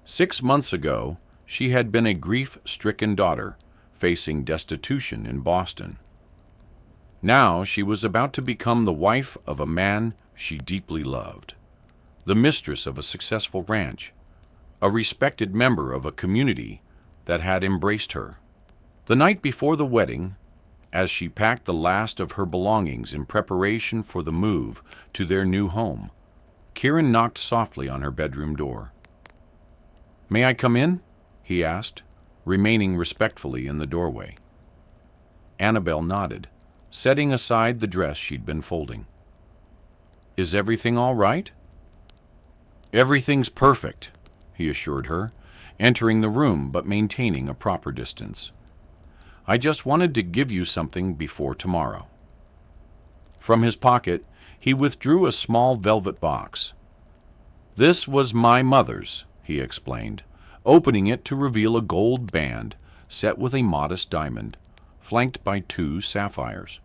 A: 6 months ago, she had been a grief-stricken daughter facing destitution in Boston. Now she was about to become the wife of a man she deeply loved, the mistress of a successful ranch, a respected member of a community that had embraced her. The night before the wedding, as she packed the last of her belongings in preparation for the move to their new home, Kieran knocked softly on her bedroom door. "May I come in?" he asked, remaining respectfully in the doorway. Annabelle nodded, setting aside the dress she'd been folding. "Is everything all right?" "Everything's perfect," he assured her, entering the room but maintaining a proper distance. "I just wanted to give you something before tomorrow." From his pocket, he withdrew a small velvet box. "This was my mother's," he explained, opening it to reveal a gold band set with a modest diamond, flanked by 2 sapphires.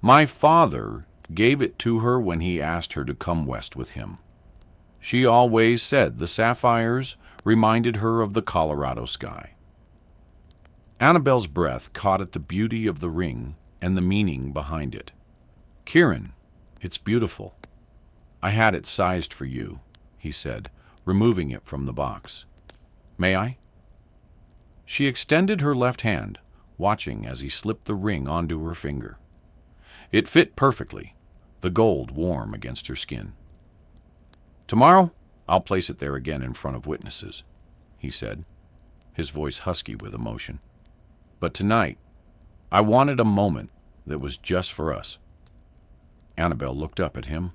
A: "My father gave it to her when he asked her to come west with him. She always said the sapphires reminded her of the Colorado sky." Annabelle's breath caught at the beauty of the ring and the meaning behind it. "Kieran, it's beautiful. I had it sized for you," he said, removing it from the box. "May I?" She extended her left hand, watching as he slipped the ring onto her finger. It fit perfectly, the gold warm against her skin. "Tomorrow, I'll place it there again in front of witnesses," he said, his voice husky with emotion. "But tonight, I wanted a moment that was just for us." Annabelle looked up at him.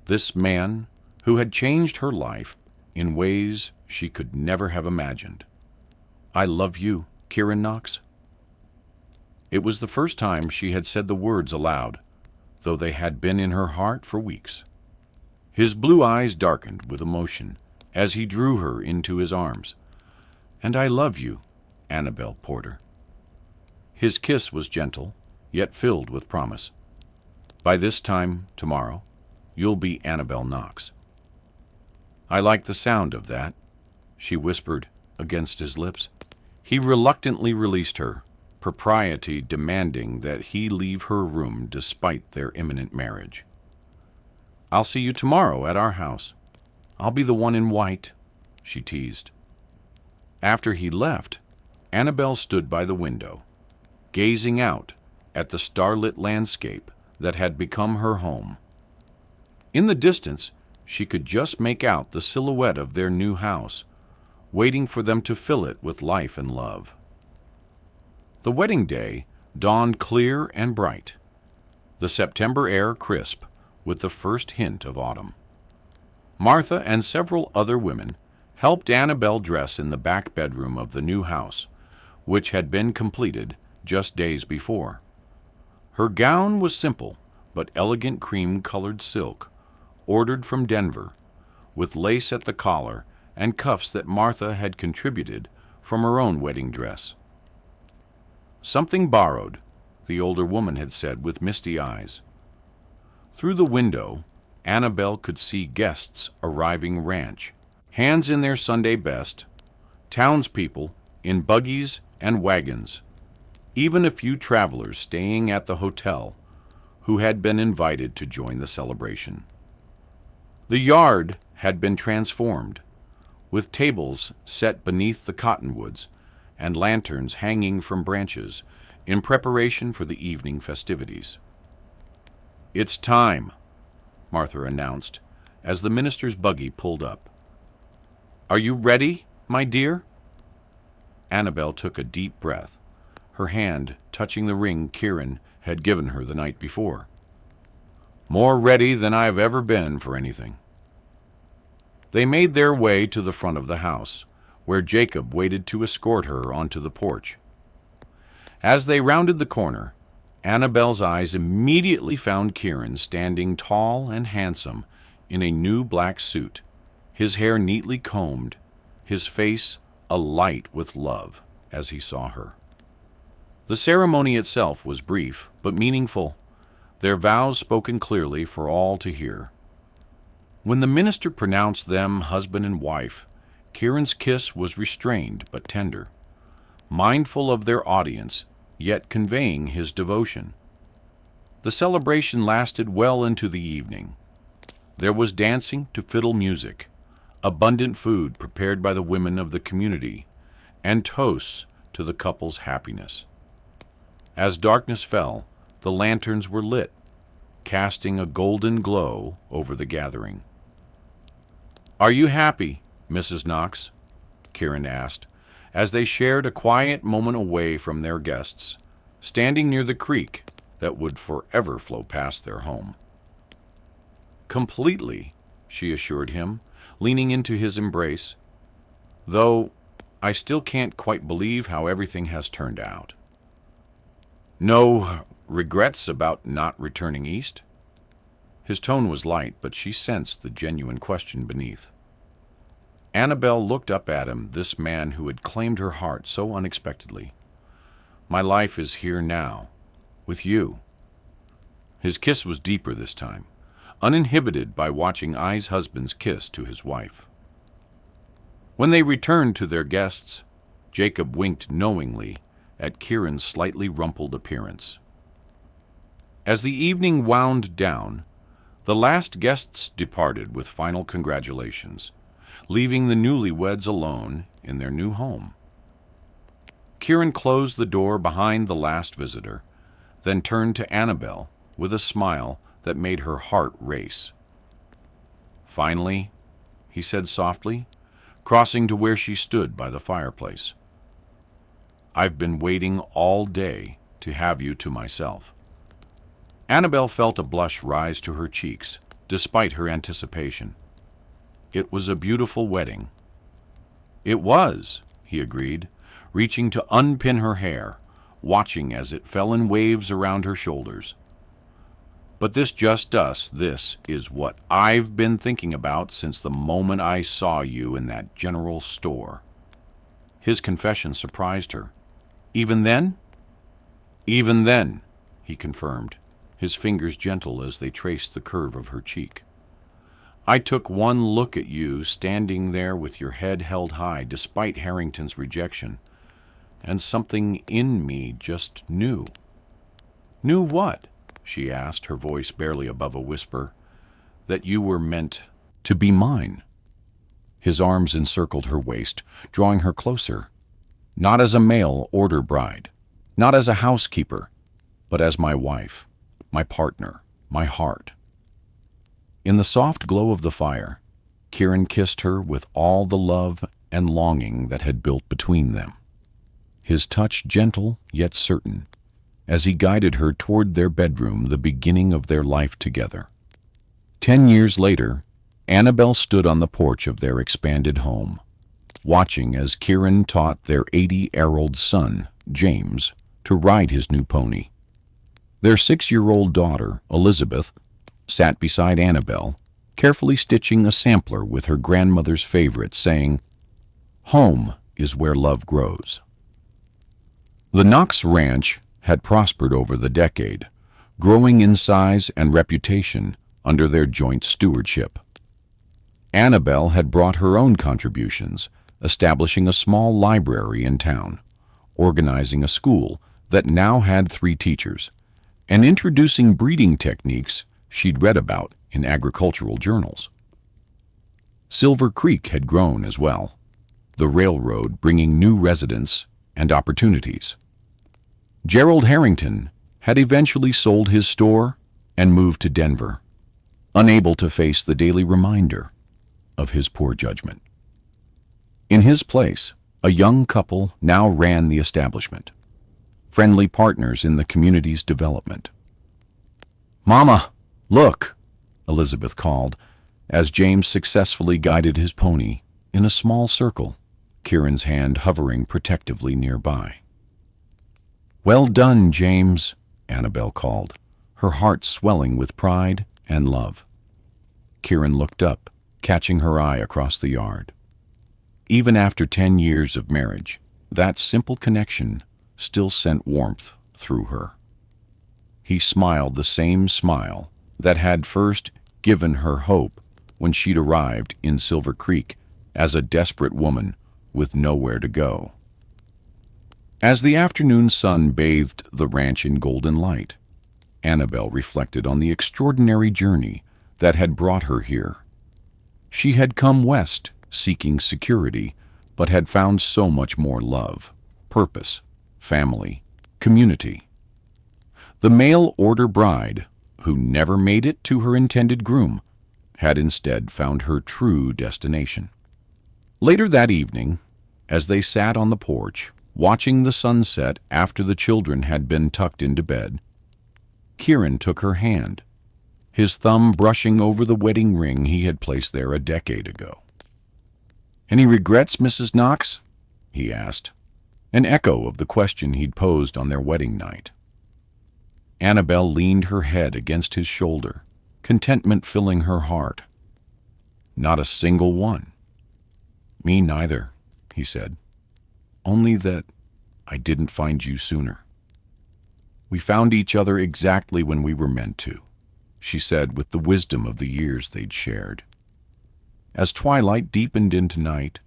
A: This man who had changed her life in ways she could never have imagined. "I love you, Kieran Knox." It was the first time she had said the words aloud, though they had been in her heart for weeks. His blue eyes darkened with emotion as he drew her into his arms. "And I love you, Annabelle Porter." His kiss was gentle, yet filled with promise. "By this time tomorrow, you'll be Annabelle Knox." "I like the sound of that," she whispered against his lips. He reluctantly released her, propriety demanding that he leave her room despite their imminent marriage. "I'll see you tomorrow at our house. I'll be the one in white," she teased. After he left, Annabelle stood by the window, gazing out at the starlit landscape that had become her home. In the distance, she could just make out the silhouette of their new house, waiting for them to fill it with life and love. The wedding day dawned clear and bright, the September air crisp with the first hint of autumn. Martha and several other women helped Annabelle dress in the back bedroom of the new house, which had been completed just days before. Her gown was simple but elegant cream-colored silk, ordered from Denver, with lace at the collar and cuffs that Martha had contributed from her own wedding dress. "Something borrowed," the older woman had said with misty eyes. Through the window, Annabelle could see guests arriving ranch, hands in their Sunday best, townspeople in buggies and wagons, even a few travelers staying at the hotel who had been invited to join the celebration. The yard had been transformed, with tables set beneath the cottonwoods and lanterns hanging from branches in preparation for the evening festivities. "It's time," Martha announced as the minister's buggy pulled up. "Are you ready, my dear?" Annabelle took a deep breath, her hand touching the ring Kieran had given her the night before. "More ready than I've ever been for anything." They made their way to the front of the house, where Jacob waited to escort her onto the porch. As they rounded the corner, Annabelle's eyes immediately found Kieran standing tall and handsome in a new black suit, his hair neatly combed, his face alight with love as he saw her. The ceremony itself was brief but meaningful, their vows spoken clearly for all to hear. When the minister pronounced them husband and wife, Kieran's kiss was restrained but tender, mindful of their audience, yet conveying his devotion. The celebration lasted well into the evening. There was dancing to fiddle music, abundant food prepared by the women of the community, and toasts to the couple's happiness. As darkness fell, the lanterns were lit, casting a golden glow over the gathering. "Are you happy, Mrs. Knox?" Kieran asked, as they shared a quiet moment away from their guests, standing near the creek that would forever flow past their home. "Completely," she assured him, leaning into his embrace, "though I still can't quite believe how everything has turned out." "No regrets about not returning east?" His tone was light, but she sensed the genuine question beneath. Annabelle looked up at him, this man who had claimed her heart so unexpectedly. "My life is here now, with you." His kiss was deeper this time, uninhibited by watching I's husband's kiss to his wife. When they returned to their guests, Jacob winked knowingly at Kieran's slightly rumpled appearance. As the evening wound down, the last guests departed with final congratulations, leaving the newlyweds alone in their new home. Kieran closed the door behind the last visitor, then turned to Annabelle with a smile that made her heart race. "Finally," he said softly, crossing to where she stood by the fireplace. "I've been waiting all day to have you to myself." Annabelle felt a blush rise to her cheeks, despite her anticipation. It was a beautiful wedding. "It was," he agreed, reaching to unpin her hair, watching as it fell in waves around her shoulders. "But this is what I've been thinking about since the moment I saw you in that general store." His confession surprised her. "Even then?" "Even then," he confirmed, his fingers gentle as they traced the curve of her cheek. "I took one look at you standing there with your head held high despite Harrington's rejection, and something in me just knew." "Knew what?" she asked, her voice barely above a whisper. "That you were meant to be mine." His arms encircled her waist, drawing her closer. "Not as a mail order bride, not as a housekeeper, but as my wife, my partner, my heart." In the soft glow of the fire, Kieran kissed her with all the love and longing that had built between them, his touch gentle yet certain, as he guided her toward their bedroom, the beginning of their life together. 10 years later, Annabelle stood on the porch of their expanded home, watching as Kieran taught their 80-year-old son, James, to ride his new pony. Their 6-year-old daughter, Elizabeth, sat beside Annabelle, carefully stitching a sampler with her grandmother's favorite, saying, "Home is where love grows." The Knox Ranch had prospered over the decade, growing in size and reputation under their joint stewardship. Annabelle had brought her own contributions, establishing a small library in town, organizing a school that now had 3 teachers, and introducing breeding techniques she'd read about in agricultural journals. Silver Creek had grown as well, the railroad bringing new residents and opportunities. Gerald Harrington had eventually sold his store and moved to Denver, unable to face the daily reminder of his poor judgment. In his place, a young couple now ran the establishment, friendly partners in the community's development. "Mama, look," Elizabeth called, as James successfully guided his pony in a small circle, Kieran's hand hovering protectively nearby. "Well done, James," Annabelle called, her heart swelling with pride and love. Kieran looked up, catching her eye across the yard. Even after 10 years of marriage, that simple connection still sent warmth through her. He smiled the same smile that had first given her hope when she'd arrived in Silver Creek as a desperate woman with nowhere to go. As the afternoon sun bathed the ranch in golden light, Annabelle reflected on the extraordinary journey that had brought her here. She had come west seeking security, but had found so much more love, purpose, family, community. The mail-order bride, who never made it to her intended groom, had instead found her true destination. Later that evening, as they sat on the porch, watching the sunset after the children had been tucked into bed, Kieran took her hand, his thumb brushing over the wedding ring he had placed there a decade ago. "Any regrets, Mrs. Knox?" he asked, an echo of the question he'd posed on their wedding night. Annabelle leaned her head against his shoulder, contentment filling her heart. "Not a single one." "Me neither," he said. "Only that I didn't find you sooner." "We found each other exactly when we were meant to," she said with the wisdom of the years they'd shared. As twilight deepened into night,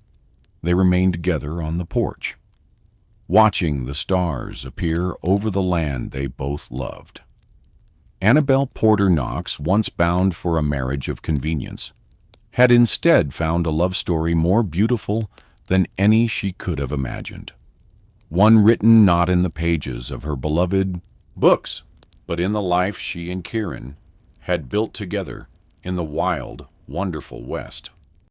A: they remained together on the porch, watching the stars appear over the land they both loved. Annabelle Porter Knox, once bound for a marriage of convenience, had instead found a love story more beautiful than any she could have imagined. One written not in the pages of her beloved books, but in the life she and Kieran had built together in the wild, wonderful West.